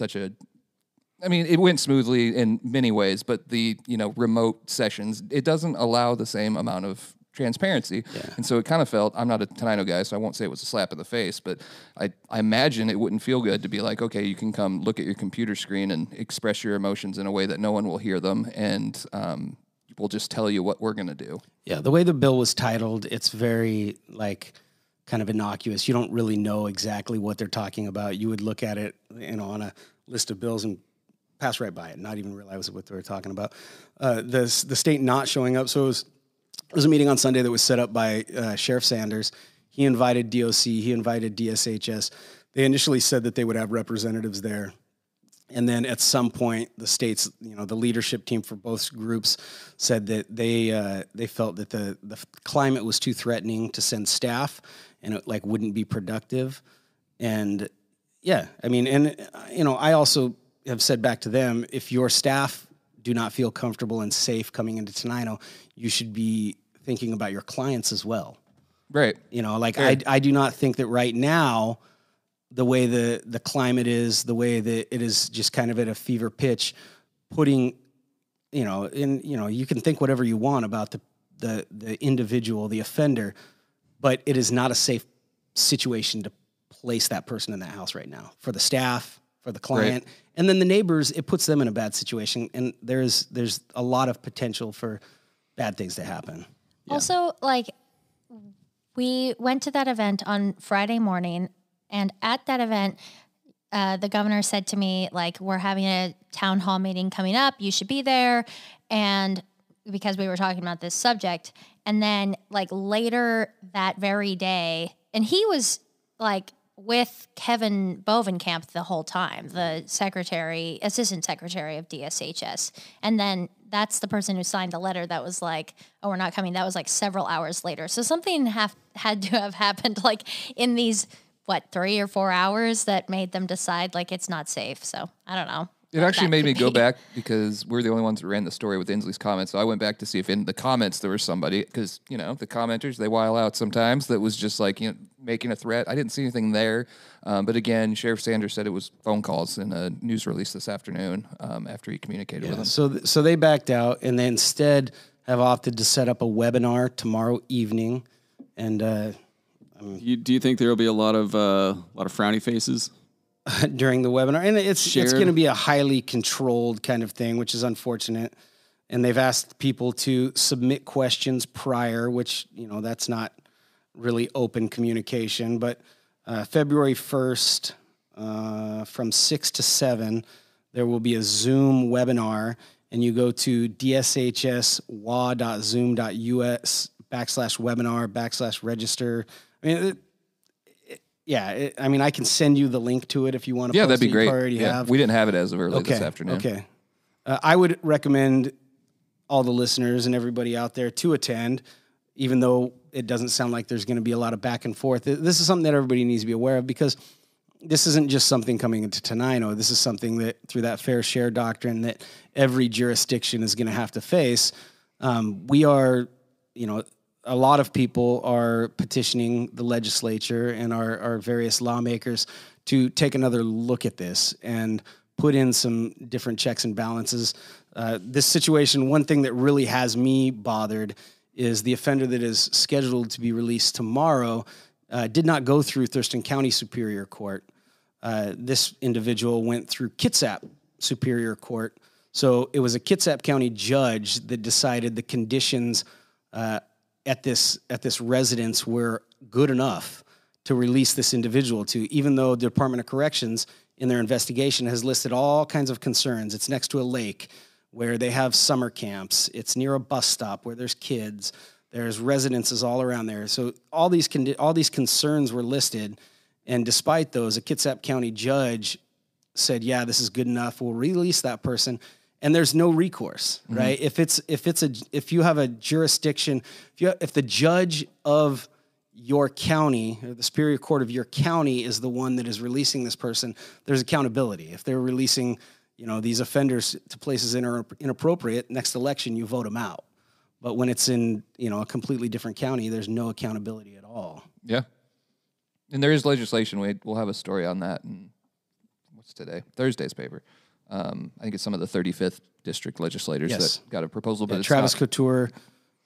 it went smoothly in many ways, but the remote sessions, it doesn't allow the same amount of transparency. Yeah. And so it kind of felt, I'm not a Tenino guy, so I won't say it was a slap in the face, but I imagine it wouldn't feel good to be like, okay, you can come look at your computer screen and express your emotions in a way that no one will hear them, and we'll just tell you what we're going to do. Yeah, the way the bill was titled, it's very kind of innocuous. You don't really know exactly what they're talking about. You would look at it, on a list of bills and pass right by it, not even realize what they were talking about. The state not showing up. So it was a meeting on Sunday that was set up by Sheriff Sanders. He invited DOC. He invited DSHS. They initially said that they would have representatives there And then at some point, the state's, the leadership team for both groups said that they felt that the climate was too threatening to send staff, and it wouldn't be productive. And yeah, I mean, and I also have said back to them, if your staff do not feel comfortable and safe coming into Tenino, you should be thinking about your clients as well. Right. I do not think that right now, the way the climate is, the way that it is just kind of at a fever pitch, putting, you can think whatever you want about the individual, the offender, but it is not a safe situation to place that person in that house right now for the staff, for the client, right. And then the neighbors. It puts them in a bad situation, and there's a lot of potential for bad things to happen. Yeah. Also, we went to that event on Friday morning. And at that event, the governor said to me, we're having a town hall meeting coming up. You should be there. And because we were talking about this subject. And then later that very day, and he was with Kevin Bovenkamp the whole time, the assistant secretary of DSHS. And then that's the person who signed the letter that was oh, we're not coming. That was several hours later. So something had to have happened in these 3 or 4 hours that made them decide it's not safe. So I don't know. It actually made me go back because we're the only ones that ran the story with Inslee's comments. So I went back to see if in the comments there was somebody, because, the commenters, they while out sometimes, that was just making a threat. I didn't see anything there. But again, Sheriff Sanders said it was phone calls in a news release this afternoon after he communicated with them. So they backed out, and they instead have opted to set up a webinar tomorrow evening. And do you think there will be a lot of frowny faces during the webinar? And it's going to be a highly controlled kind of thing, which is unfortunate. And they've asked people to submit questions prior, which that's not really open communication. But February 1st, from 6 to 7, there will be a Zoom webinar, and you go to dshswa.zoom.us/webinar/register. I mean, I can send you the link to it if you want to. Yeah, that'd be great. Have. We didn't have it as of early this afternoon. Okay. I would recommend all the listeners and everybody out there to attend, even though it doesn't sound like there's going to be a lot of back and forth. This is something that everybody needs to be aware of, because this isn't just something coming into Tenino. This is something that, through that fair share doctrine, that every jurisdiction is going to have to face. We are, a lot of people are petitioning the legislature and our various lawmakers to take another look at this and put in some different checks and balances. This situation, one thing that really has me bothered is the offender that is scheduled to be released tomorrow did not go through Thurston County Superior Court. This individual went through Kitsap Superior Court. So it was a Kitsap County judge that decided the conditions at this residence were good enough to release this individual to, even though the Department of Corrections in their investigation has listed all kinds of concerns. It's next to a lake where they have summer camps. It's near a bus stop where there's kids. There's residences all around there. So all these concerns were listed, and despite those, a Kitsap County judge said, "Yeah, this is good enough. We'll release that person." And there's no recourse, right? If you have a jurisdiction, if the judge of your county, or the Superior Court of your county, is the one that is releasing this person, there's accountability. If they're releasing, these offenders to places that are inappropriate, next election you vote them out. But when it's in, a completely different county, there's no accountability at all. Yeah, and there is legislation. We'll have a story on that. And what's today? Thursday's paper. I think it's some of the 35th district legislators that got a proposal. But Travis Couture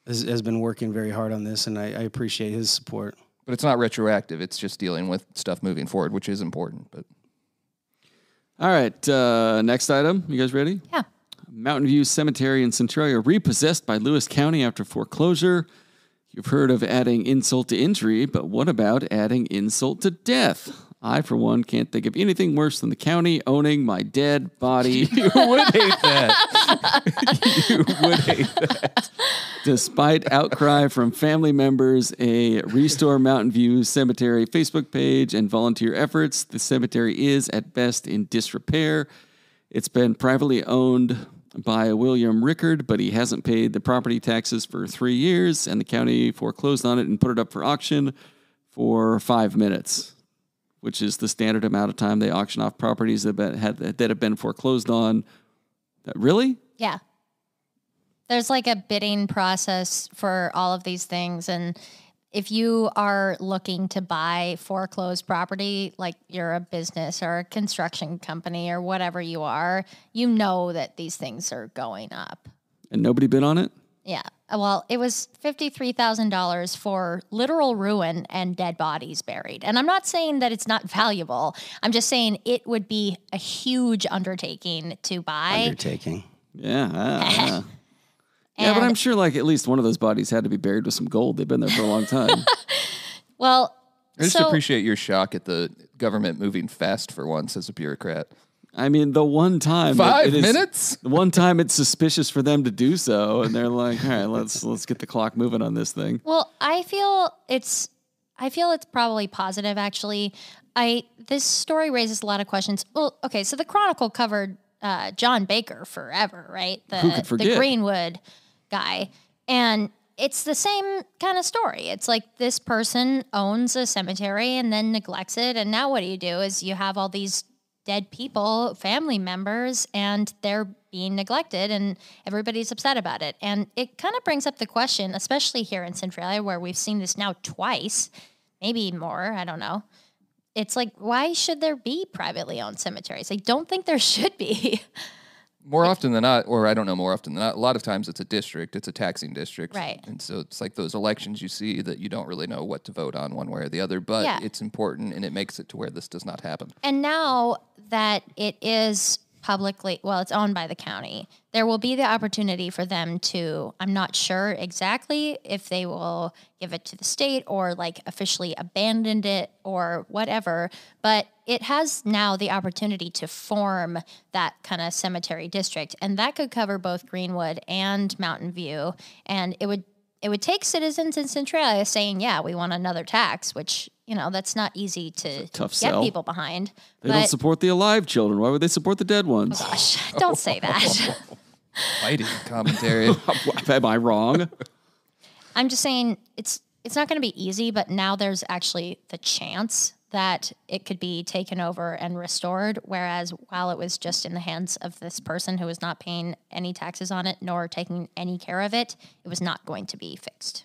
has been working very hard on this, and I appreciate his support. But it's not retroactive. It's just dealing with stuff moving forward, which is important. But all right, next item. You guys ready? Yeah. Mountain View Cemetery in Centralia repossessed by Lewis County after foreclosure. You've heard of adding insult to injury, but what about adding insult to death? I, for one, can't think of anything worse than the county owning my dead body. You would hate that. You would hate that. Despite outcry from family members, a Restore Mountain View Cemetery Facebook page, and volunteer efforts, the cemetery is, at best, in disrepair. It's been privately owned by William Rickard, but he hasn't paid the property taxes for 3 years, and the county foreclosed on it and put it up for auction for 5 minutes, which is the standard amount of time they auction off properties that have been foreclosed on. Really? Yeah. There's like a bidding process for all of these things, and if you are looking to buy foreclosed property, like you're a business or a construction company or whatever you are, you know that these things are going up. And nobody bid on it? Yeah. Well, it was $53,000 for literal ruin and dead bodies buried. And I'm not saying that it's not valuable. I'm just saying it would be a huge undertaking to buy. Undertaking. Yeah. Yeah, but I'm sure like at least one of those bodies had to be buried with some gold. They've been there for a long time. Well, I just appreciate your shock at the government moving fast for once as a bureaucrat. I mean, the one time 5 minutes? The one time it's suspicious for them to do so, and they're like, all right, let's get the clock moving on this thing. Well, I feel it's probably positive actually. This story raises a lot of questions. Well, okay, so the Chronicle covered John Baker forever, right? Who could forget? The Greenwood guy. And it's the same kind of story. It's like this person owns a cemetery and then neglects it. And now what do? Is you have all these dead people, family members, and they're being neglected and everybody's upset about it. And it kind of brings up the question, especially here in Centralia where we've seen this now twice, maybe more, I don't know. It's like, why should there be privately owned cemeteries? I don't think there should be. More often than not, or I don't know more often than not, a lot of times it's a district, it's a taxing district. Right. And so it's like those elections you see that you don't really know what to vote on one way or the other, but it's important and it makes it to where this does not happen. And now that it is it's owned by the county, there will be the opportunity for them to, I'm not sure exactly if they will give it to the state or like officially abandoned it or whatever, but it has now the opportunity to form that kind of cemetery district. And that could cover both Greenwood and Mountain View. And it would take citizens in Centralia saying, yeah, we want another tax, which, that's not easy to get people behind. They don't support the alive children. Why would they support the dead ones? Oh gosh, don't say that. Fighting commentary. Am I wrong? I'm just saying it's not going to be easy, but now there's actually the chance that it could be taken over and restored, whereas while it was just in the hands of this person who was not paying any taxes on it nor taking any care of it, it was not going to be fixed.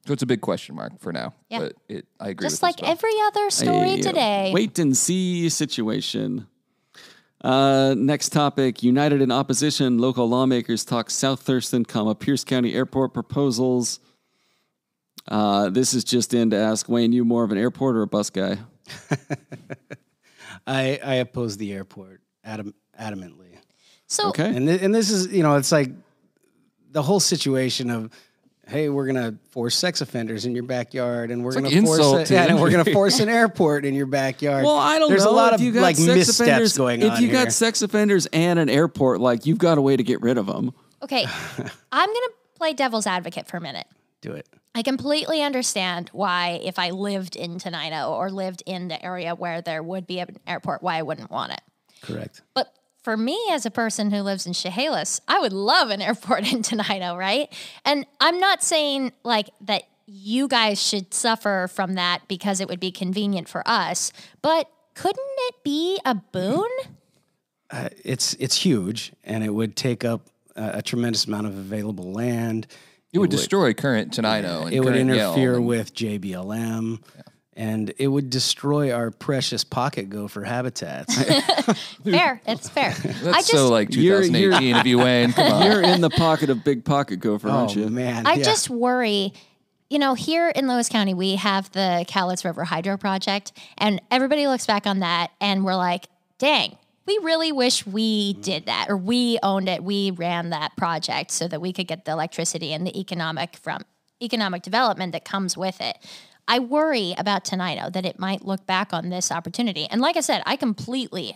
So it's a big question mark for now. Yeah. But I agree just with like this well. every other story today. Wait and see situation. Next topic, united in opposition, local lawmakers talk South Thurston, Pierce County Airport proposals. This is just in to ask, Wayne, you more of an airport or a bus guy? I oppose the airport adamantly. So, okay. And this is, it's like the whole situation of, hey, we're gonna force sex offenders in your backyard, and we're gonna force an airport in your backyard. Well, I don't know. There's a lot of like missteps going on. If you here. got sex offenders and an airport, like you've got a way to get rid of them. okay, I'm gonna play devil's advocate for a minute. Do it. I completely understand why, if I lived in Tenino or lived in the area where there would be an airport, why I wouldn't want it. Correct. But for me, as a person who lives in Chehalis, I would love an airport in Tenino, right? And I'm not saying like that you guys should suffer from that because it would be convenient for us, but couldn't it be a boon? It's huge, and it would take up a tremendous amount of available land. It would destroy current Tenino. And it would interfere Yale with JBLM. Yeah. And it would destroy our precious pocket gopher habitats. Fair. It's fair. That's so like 2018 of you, Wayne. Come on. You're in the pocket of big pocket gopher, aren't you? Oh, man. I just worry. Here in Lewis County, we have the Cowlitz River Hydro Project, and everybody looks back on that, and we're like, dang, we really wish we did that, or we owned it, we ran that project so that we could get the electricity and the economic development that comes with it. I worry about Tenino that it might look back on this opportunity. And like I said, I completely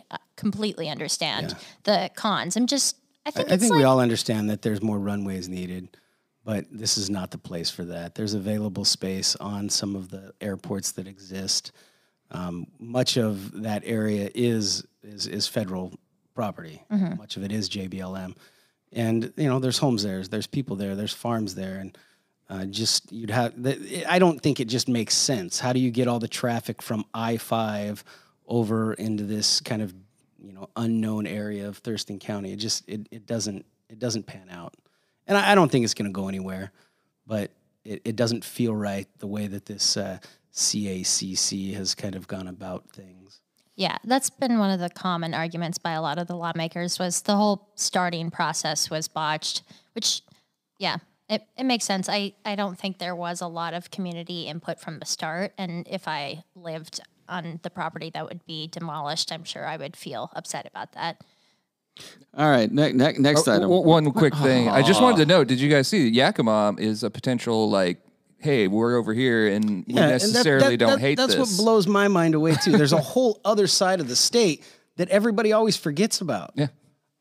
understand the cons. I think we all understand that there's more runways needed, but this is not the place for that. There's available space on some of the airports that exist. Much of that area is federal property. Much of it is JBLM. And, there's homes there, there's people there, there's farms there. And I don't think it just makes sense. How do you get all the traffic from I-5 over into this kind of, unknown area of Thurston County? It doesn't pan out. And I don't think it's going to go anywhere, but it doesn't feel right the way that this CACC has kind of gone about things. Yeah, that's been one of the common arguments by a lot of the lawmakers was the whole starting process was botched, which, yeah, it makes sense. I don't think there was a lot of community input from the start, and if I lived on the property that would be demolished, I'm sure I would feel upset about that. All right, next item. One quick thing. I just wanted to know, did you guys see Yakima is a potential, hey, we're over here and we necessarily don't hate this. That's what blows my mind away, too. There's a whole other side of the state that everybody always forgets about. Yeah.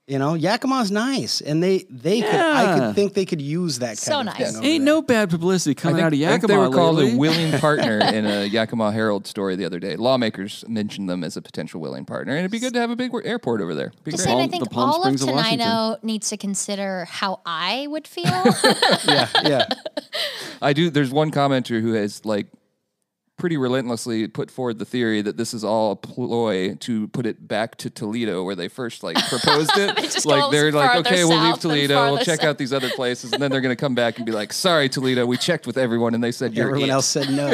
Yakima's nice, and I could think they could use that kind of thing. Ain't no bad publicity coming out of Yakima. I think they were called lately. a willing partner in a Yakima Herald story the other day. Lawmakers mentioned them as a potential willing partner, and it'd be good to have a big airport over there. Just saying, I think all of Tenino needs to consider how I would feel. Yeah. I do. There's one commenter who has pretty relentlessly put forward the theory that this is all a ploy to put it back to Toledo where they first proposed it. They're okay, we'll leave Toledo, we'll check out these other places, and then they're going to come back and be like, sorry, Toledo, we checked with everyone and they said everyone else said no.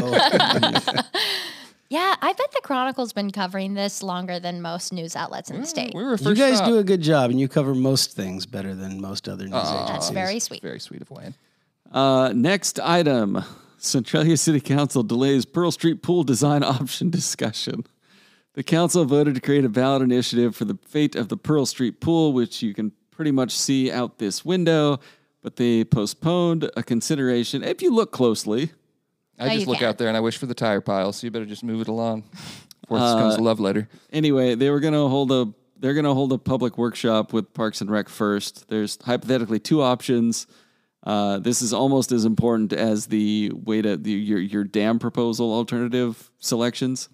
Yeah, I bet the Chronicle's been covering this longer than most news outlets in the state. We were first you guys stop. do a good job, and you cover most things better than most other news agencies. That's very sweet. Very sweet of Wayne. Next item. Centralia City Council delays Pearl Street pool design option discussion. The council voted to create a ballot initiative for the fate of the Pearl Street pool, which you can pretty much see out this window, but they postponed a consideration. If you look closely, I just look out there and I wish for the tire pile, so you better just move it along before this becomes a love letter. Anyway, they're going to hold a public workshop with Parks and Rec first. There's hypothetically two options. This is almost as important as your dam proposal alternative selections.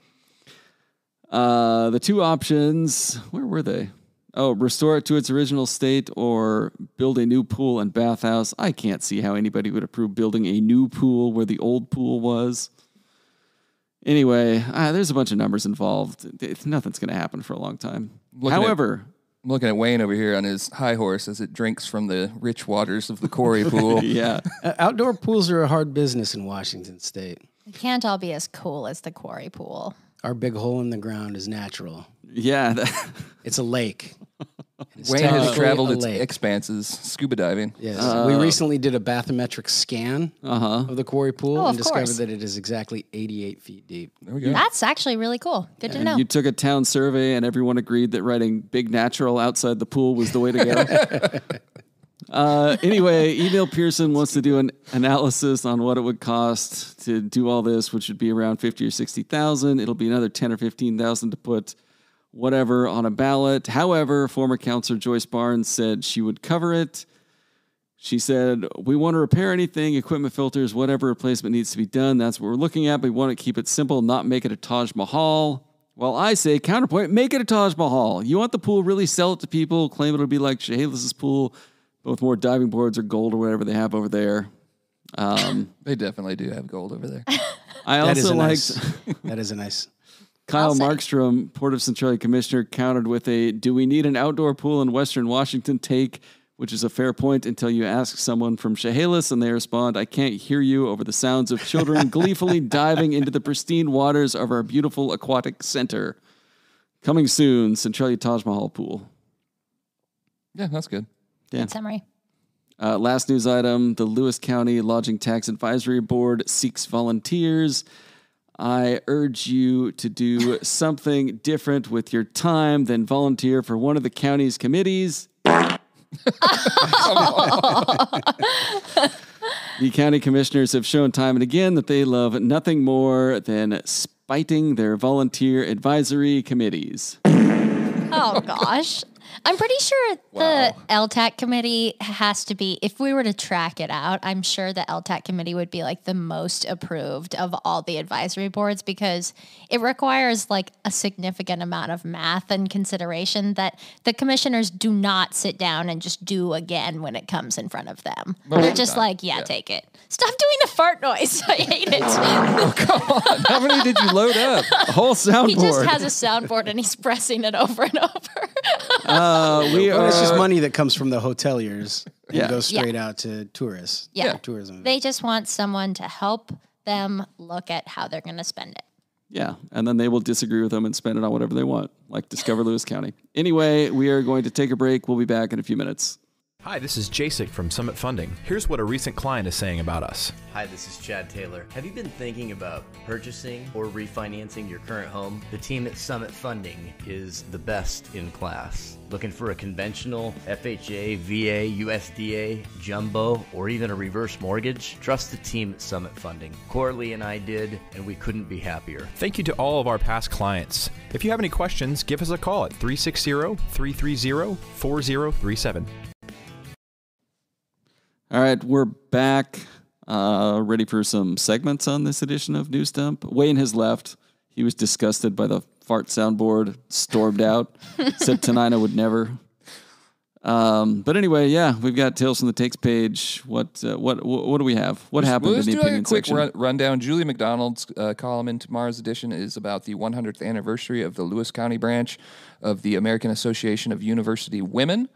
The two options, where were they? Oh, restore it to its original state or build a new pool and bathhouse. I can't see how anybody would approve building a new pool where the old pool was. Anyway, there's a bunch of numbers involved. Nothing's going to happen for a long time. I'm looking at Wayne over here on his high horse as it drinks from the rich waters of the quarry pool. Yeah. Outdoor pools are a hard business in Washington State. It can't all be as cool as the quarry pool. Our big hole in the ground is natural. Yeah. It's a lake. Wayne has traveled its expanses scuba diving. Yes. We recently did a bathymetric scan of the quarry pool and discovered that it is exactly 88 feet deep. There we go. That's actually really cool. Good to know. You took a town survey and everyone agreed that writing big natural outside the pool was the way to go. Anyway, Email Pearson wants to do an analysis on what it would cost to do all this, which would be around $50,000 or $60,000. It'll be another $10,000 or $15,000 to put whatever on a ballot. However, former Councilor Joyce Barnes said she would cover it. She said, we want to repair anything, equipment filters, whatever replacement needs to be done. That's what we're looking at. But we want to keep it simple, not make it a Taj Mahal. Well, I say, counterpoint, make it a Taj Mahal. You want the pool, really sell it to people, claim it'll be like Chehalis' pool, both more diving boards or gold or whatever they have over there. They definitely do have gold over there. I also liked... That is a nice... Kyle Markstrom, Port of Centralia Commissioner, countered with a, do we need an outdoor pool in Western Washington take, which is a fair point until you ask someone from Chehalis and they respond, I can't hear you over the sounds of children gleefully diving into the pristine waters of our beautiful aquatic center. Coming soon, Centralia Taj Mahal pool. Yeah, that's good. Yeah. Good summary. Last news item, the Lewis County Lodging Tax Advisory Board seeks volunteers. I urge you to do something different with your time than volunteer for one of the county's committees. The county commissioners have shown time and again that they love nothing more than spiting their volunteer advisory committees. Oh, gosh. I'm pretty sure the LTAC committee has to be, if we were to track it out, I'm sure the LTAC committee would be like the most approved of all the advisory boards because it requires like a significant amount of math and consideration that the commissioners do not sit down and just do again when it comes in front of them. They're just like, yeah, take it. Stop doing the fart noise. I hate it. Oh, come on. How many did you load up? A whole soundboard. He just has a soundboard and he's pressing it over and over. It's just money that comes from the hoteliers and goes straight Yeah. out to tourists. Yeah. Tourism. They just want someone to help them look at how they're going to spend it. Yeah, and then they will disagree with them and spend it on whatever they want, like Discover Lewis County. Anyway, we are going to take a break. We'll be back in a few minutes. Hi, this is Jasek from Summit Funding. Here's what a recent client is saying about us. Hi, this is Chad Taylor. Have you been thinking about purchasing or refinancing your current home? The team at Summit Funding is the best in class. Looking for a conventional FHA, VA, USDA, jumbo, or even a reverse mortgage? Trust the team at Summit Funding. Coralie and I did, and we couldn't be happier. Thank you to all of our past clients. If you have any questions, give us a call at 360-330-4037. All right, we're back, ready for some segments on this edition of News Dump. Wayne has left. He was disgusted by the fart soundboard, stormed out, said Tenino would never. But anyway, yeah, we've got Tales from the Takes page. What do we have? What happened in the opinion section? Quick rundown. Julie McDonald's column in tomorrow's edition is about the 100th anniversary of the Lewis County branch of the American Association of University Women.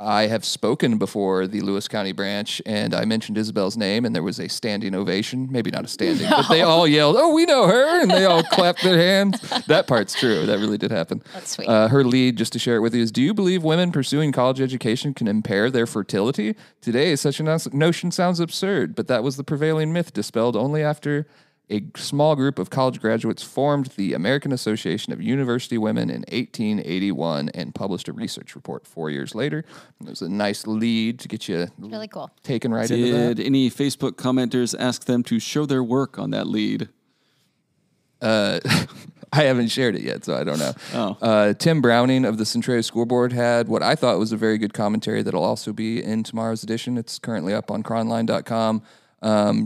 I have spoken before the Lewis County branch, and I mentioned Isabel's name, and there was a standing ovation. Maybe not a standing, but they all yelled, "Oh, we know her!" and they all clapped their hands. That part's true. That really did happen. That's sweet. Her lead, just to share it with you, is: do you believe women pursuing college education can impair their fertility? Today, such a notion sounds absurd, but that was the prevailing myth, dispelled only after a small group of college graduates formed the American Association of University Women in 1881 and published a research report 4 years later. It was a nice lead to get you Really cool. taken right into that. Did any Facebook commenters ask them to show their work on that lead? I haven't shared it yet, so I don't know. Oh. Tim Browning of the Centralia School Board had what I thought was a very good commentary that'll also be in tomorrow's edition. It's currently up on cronline.com.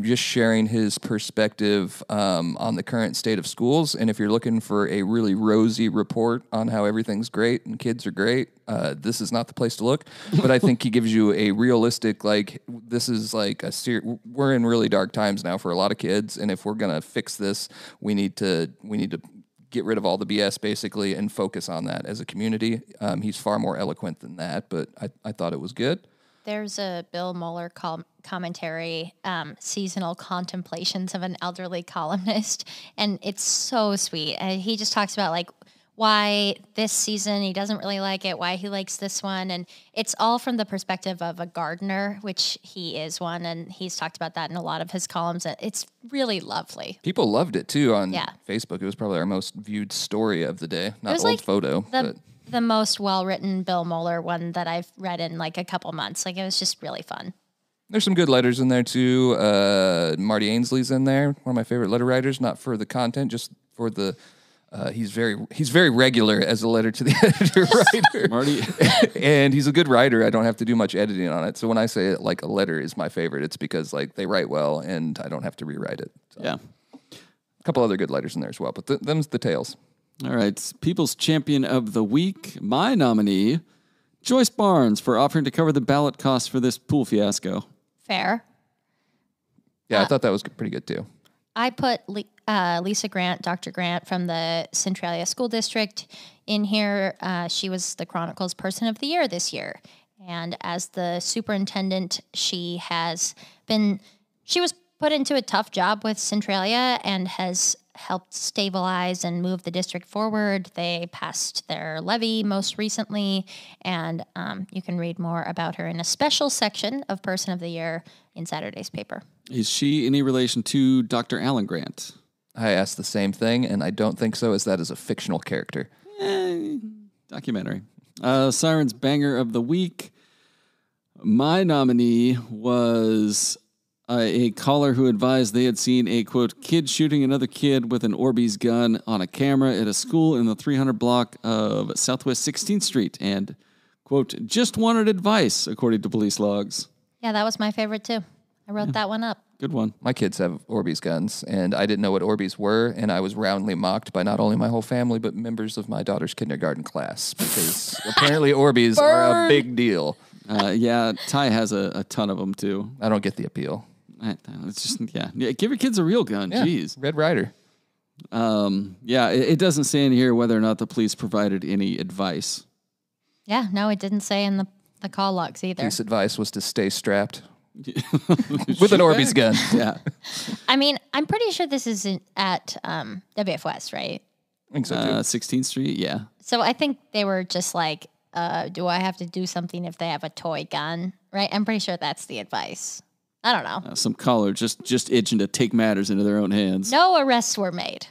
Just sharing his perspective on the current state of schools. And if you're looking for a really rosy report on how everything's great and kids are great, this is not the place to look. But I think he gives you a realistic, this is like we're in really dark times now for a lot of kids. And if we're going to fix this, we need to get rid of all the BS basically and focus on that as a community. He's far more eloquent than that, but I thought it was good. There's a Bill Moeller commentary, Seasonal Contemplations of an Elderly Columnist, and it's so sweet. He just talks about like why this season he doesn't really like it, why he likes this one, and it's all from the perspective of a gardener, which he is one, and he's talked about that in a lot of his columns. It's really lovely. People loved it too on Facebook. It was probably our most viewed story of the day. Not old photo, but the most well-written Bill Moeller one that I've read in like a couple months. Like it was just really fun. There's some good letters in there too. Marty Ainsley's in there, one of my favorite letter writers. Not for the content, just for the. He's very regular as a letter to the editor writer, Marty, and he's a good writer. I don't have to do much editing on it. So when I say it, like a letter is my favorite, it's because like they write well and I don't have to rewrite it. So. yeah. A couple other good letters in there as well, but them's the tales. All right, People's Champion of the Week, my nominee, Joyce Barnes, for offering to cover the ballot costs for this pool fiasco. Fair. Yeah, I thought that was pretty good too. I put Lisa Grant, Dr. Grant from the Centralia School District in here. She was the Chronicle's Person of the Year this year. And as the superintendent, she was put into a tough job with Centralia and has helped stabilize and move the district forward. They passed their levy most recently, and you can read more about her in a special section of Person of the Year in Saturday's paper. Is she any relation to Dr. Alan Grant? I asked the same thing, and I don't think so, as that is a fictional character. Documentary. Siren's Banger of the Week. My nominee was A caller who advised they had seen a, quote, kid shooting another kid with an Orbeez gun on a camera at a school in the 300 block of Southwest 16th Street and, quote, just wanted advice, according to police logs. Yeah, that was my favorite too. I wrote that one up. Good one. My kids have Orbeez guns, and I didn't know what Orbeez were, and I was roundly mocked by not only my whole family, but members of my daughter's kindergarten class, because apparently Orbeez are a big deal. Yeah, Ty has a ton of them, too. I don't get the appeal. It's just, yeah. Give your kids a real gun. Yeah, Jeez. Red Ryder. Yeah, it doesn't say in here whether or not the police provided any advice. Yeah, no, it didn't say in the call logs either. Police advice was to stay strapped with an Orbeez gun. Yeah. I mean, I'm pretty sure this is at WF West, right? I think so, too. 16th Street, yeah. So I think they were just like, do I have to do something if they have a toy gun? Right? I'm pretty sure that's the advice. I don't know. Some caller just itching to take matters into their own hands. No arrests were made.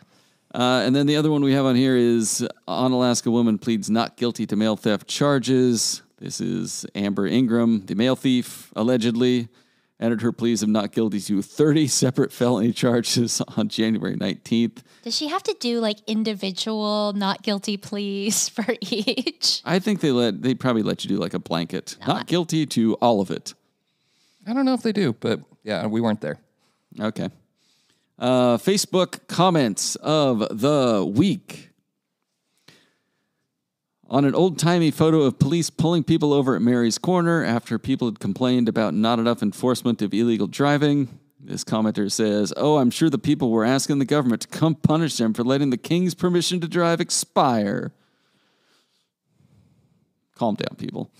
And then the other one we have on here is Onalaska woman pleads not guilty to mail theft charges. This is Amber Ingram, the mail thief, allegedly entered her pleas of not guilty to 30 separate felony charges on January 19th. Does she have to do like individual not guilty pleas for each? I think they probably let you do like a blanket. Not guilty to all of it. I don't know if they do, but yeah, we weren't there. Okay. Facebook comments of the week. On an old-timey photo of police pulling people over at Mary's Corner after people had complained about not enough enforcement of illegal driving, this commenter says, "Oh, I'm sure the people were asking the government to come punish them for letting the king's permission to drive expire." Calm down, people.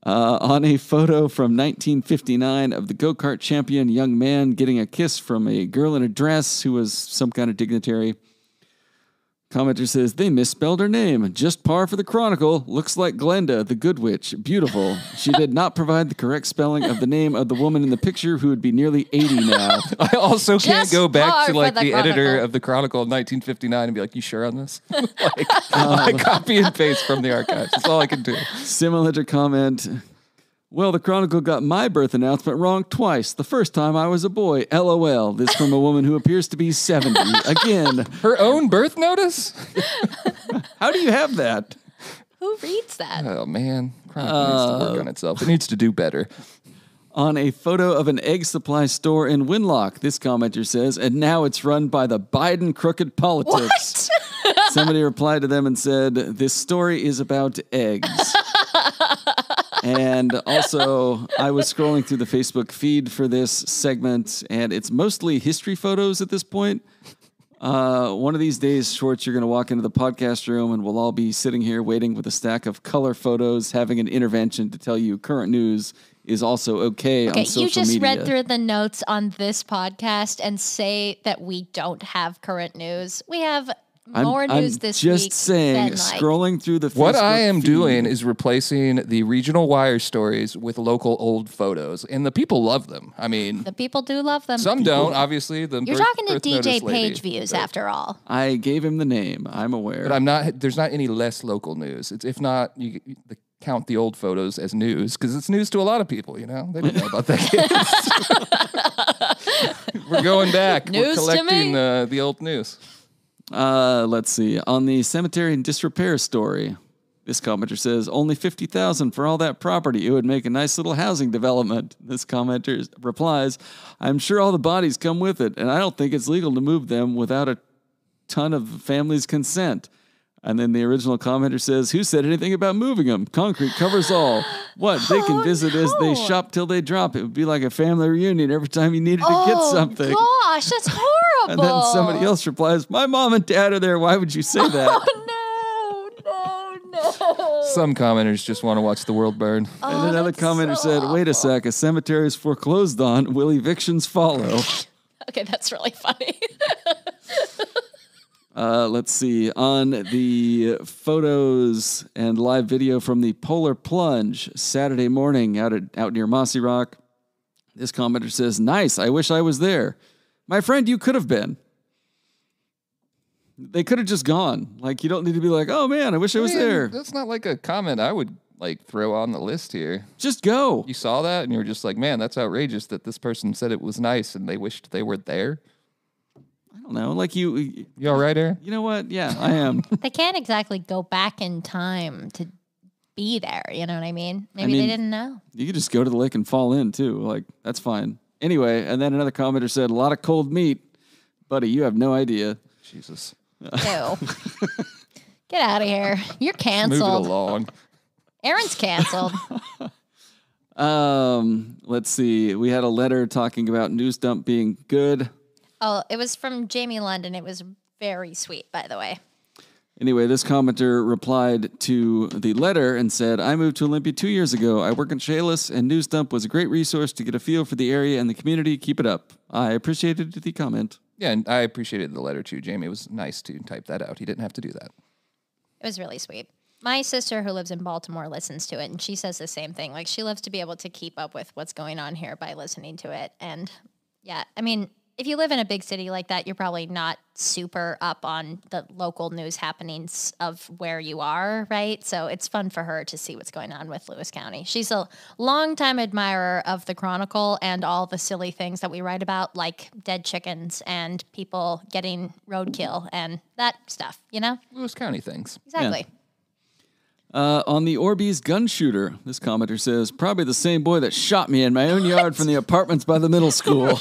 On a photo from 1959 of the go-kart champion young man getting a kiss from a girl in a dress who was some kind of dignitary, commenter says, "They misspelled her name. Just par for the Chronicle. Looks like Glenda, the good witch. Beautiful. She did not provide the correct spelling of the name of the woman in the picture who would be nearly 80 now." I also can't Just go back par to for like the the editor Chronicle. of the Chronicle of 1959 and be like, "You sure on this?" I copy and paste from the archives. That's all I can do. Similar to comment, "Well, the Chronicle got my birth announcement wrong twice. The first time I was a boy. LOL. This from a woman who appears to be 70. Again." Her own birth notice? How do you have that? Who reads that? Oh, man. Chronicle needs to work on itself. It needs to do better. On a photo of an egg supply store in Winlock, this commenter says, "And now it's run by the Biden crooked politics." What? Somebody replied to them and said, "This story is about eggs." And also, I was scrolling through the Facebook feed for this segment, and it's mostly history photos at this point. One of these days, Schwartz, you're going to walk into the podcast room, and we'll all be sitting here waiting with a stack of color photos, having an intervention to tell you current news is also okay on social media. You just read through the notes on this podcast and say that we don't have current news. We have more news this week. I'm just saying, scrolling through the Facebook What I am feed, doing is replacing the regional wire stories with local old photos, and the people love them. I mean, the people do love them. some don't, obviously. You're talking to DJ Page views, after all. I gave him the name. I'm aware. But I'm not. There's not any less local news. It's, if not, you count the old photos as news, because it's news to a lot of people. You know, they don't know about that. Kids. We're going back. News We're collecting to me? The old news. Let's see. On the cemetery and disrepair story, this commenter says, "Only $50,000 for all that property. It would make a nice little housing development." This commenter replies, "I'm sure all the bodies come with it, and I don't think it's legal to move them without a ton of the family's consent." And then the original commenter says, "Who said anything about moving them? Concrete covers all. What? They can visit as they shop till they drop. It would be like a family reunion every time you needed to get something." Gosh, that's horrible. And then somebody else replies, "My mom and dad are there. Why would you say that?" No. Some commenters just want to watch the world burn. And another commenter said, "Wait a sec, a cemetery is foreclosed on. Will evictions follow?" Okay, that's really funny. Let's see. On the photos and live video from the Polar Plunge Saturday morning out near Mossy Rock, this commenter says, "Nice. I wish I was there. My friend, you could have been." They could have just gone. Like, you don't need to be like, "Oh man, I wish I was there." That's not like a comment I would like throw on the list here. Just go. You saw that and you were just like, man, that's outrageous that this person said it was nice and they wished they were there. I don't know. Like You all right, Aaron? You know what? Yeah, I am. They can't exactly go back in time to be there. You know what I mean? Maybe they didn't know. You could just go to the lake and fall in too. Like, that's fine. Anyway, and then another commenter said, a lot of cold meat. Buddy, you have no idea. Jesus. Ew. Get out of here. You're Move it canceled. along. Aaron's canceled. Let's see. We had a letter talking about News Dump being good. Oh, it was from Jamie London. It was very sweet, by the way. Anyway, this commenter replied to the letter and said, I moved to Olympia 2 years ago. I work in Chehalis, and News Dump was a great resource to get a feel for the area and the community. Keep it up. I appreciated the comment. Yeah, and I appreciated the letter too. Jamie was nice to type that out. He didn't have to do that. It was really sweet. My sister, who lives in Baltimore, listens to it, and she says the same thing. Like, she loves to be able to keep up with what's going on here by listening to it. And, yeah, I mean, if you live in a big city like that, you're probably not super up on the local news happenings of where you are, right? So it's fun for her to see what's going on with Lewis County. She's a longtime admirer of the Chronicle and all the silly things that we write about, like dead chickens and people getting roadkill and that stuff, you know? Lewis County things. Exactly. On the Orbeez gun shooter, this commenter says, probably the same boy that shot me in my own yard from the apartments by the middle school.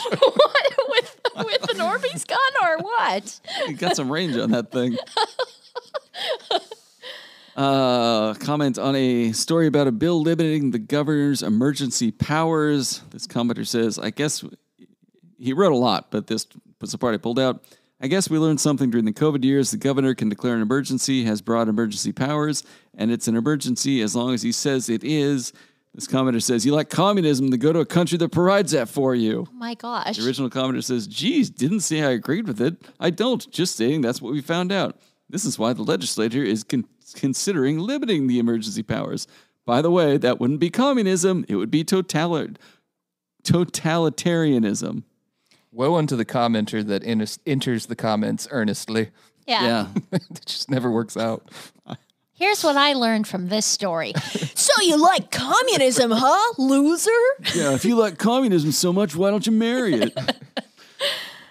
With an Orbeez gun or what? You got some range on that thing. Comment on a story about a bill limiting the governor's emergency powers. This commenter says, I guess he wrote a lot, but this was the part I pulled out. I guess we learned something during the COVID years. The governor can declare an emergency, has broad emergency powers, and it's an emergency as long as he says it is. This commenter says, you like communism, to go to a country that provides that for you. Oh my gosh. The original commenter says, geez, didn't say I agreed with it. I don't, just saying that's what we found out. This is why the legislature is considering limiting the emergency powers. By the way, that wouldn't be communism. It would be totalitarianism. Woe unto the commenter that enters the comments earnestly. Yeah. It just never works out. Here's what I learned from this story. So you like communism, huh, loser? Yeah, if you like communism so much, why don't you marry it?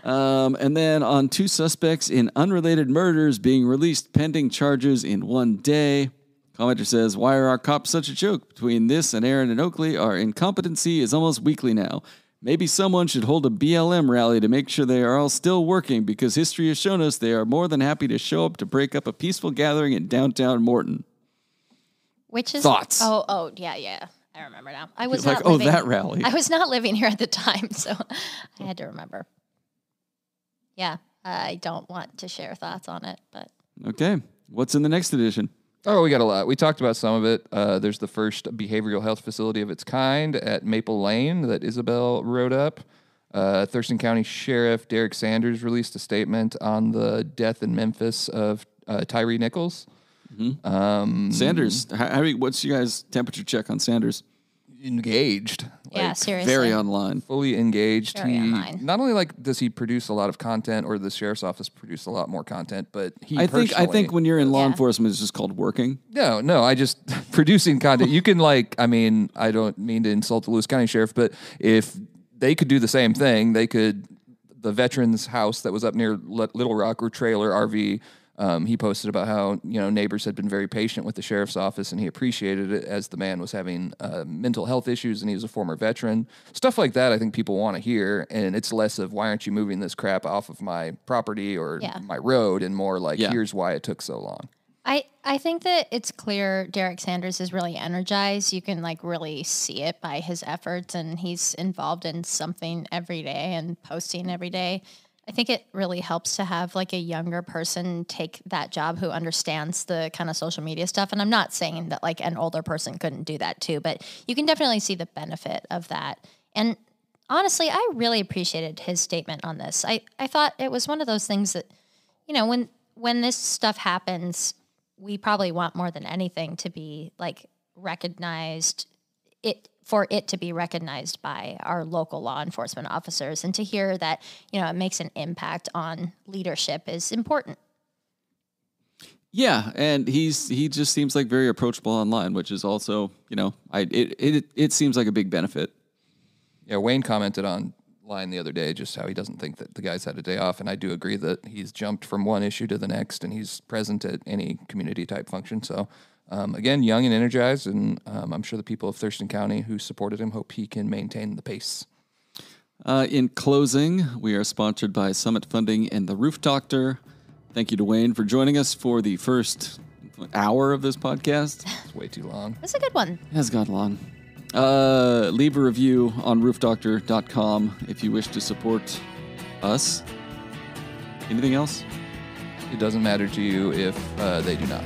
And then on 2 suspects in unrelated murders being released pending charges in 1 day. Commenter says, why are our cops such a joke? Between this and Aaron and Oakley, our incompetency is almost weekly now. Maybe someone should hold a BLM rally to make sure they are all still working, because history has shown us they are more than happy to show up to break up a peaceful gathering in downtown Morton. Which is thoughts? Oh, yeah. I remember now. I was You're not like, living, that rally. I was not living here at the time, so I had to remember. Yeah, I don't want to share thoughts on it, but Okay, what's in the next edition? Oh, we got a lot. We talked about some of it. There's the first behavioral health facility of its kind at Maple Lane that Isabel wrote up. Thurston County Sheriff Derek Sanders released a statement on the death in Memphis of Tyree Nichols. Mm-hmm. Sanders, what's your guys' temperature check on Sanders? Engaged. yeah, seriously. Very online. Fully engaged. Very online. Not only does he produce a lot of content, or the sheriff's office produce a lot more content, but I think when you're in law enforcement, it's just called working. No, I just producing content. You can I don't mean to insult the Lewis County Sheriff, but if they could do the same thing, the veterans house that was up near Little Rock, or trailer RV, he posted about how, neighbors had been very patient with the sheriff's office, and he appreciated it as the man was having mental health issues, and he was a former veteran. Stuff like that I think people want to hear, and it's less of, why aren't you moving this crap off of my property or my road, and more like, here's why it took so long. I think that it's clear Derek Sanders is really energized. You can really see it by his efforts, and he's involved in something every day and posting every day. I think it really helps to have a younger person take that job who understands the kind of social media stuff. And I'm not saying that an older person couldn't do that too, but you can definitely see the benefit of that. And honestly, I really appreciated his statement on this. I thought it was one of those things that, when this stuff happens, we probably want more than anything to be recognized, for it to be recognized by our local law enforcement officers, and to hear that, it makes an impact on leadership is important. Yeah, and he just seems like very approachable online, which is also, it seems like a big benefit. Yeah, Wayne commented online the other day just how he doesn't think that the guy's had a day off, and I do agree that he's jumped from one issue to the next, and he's present at any community-type function. So, again, young and energized, and I'm sure the people of Thurston County who supported him hope he can maintain the pace. In closing, we are sponsored by Summit Funding and The Roof Doctor. Thank you to Wayne for joining us for the first hour of this podcast. It's way too long. That's a good one. It has gone long. Leave a review on roofdoctor.com if you wish to support us. Anything else? It doesn't matter to you if they do not.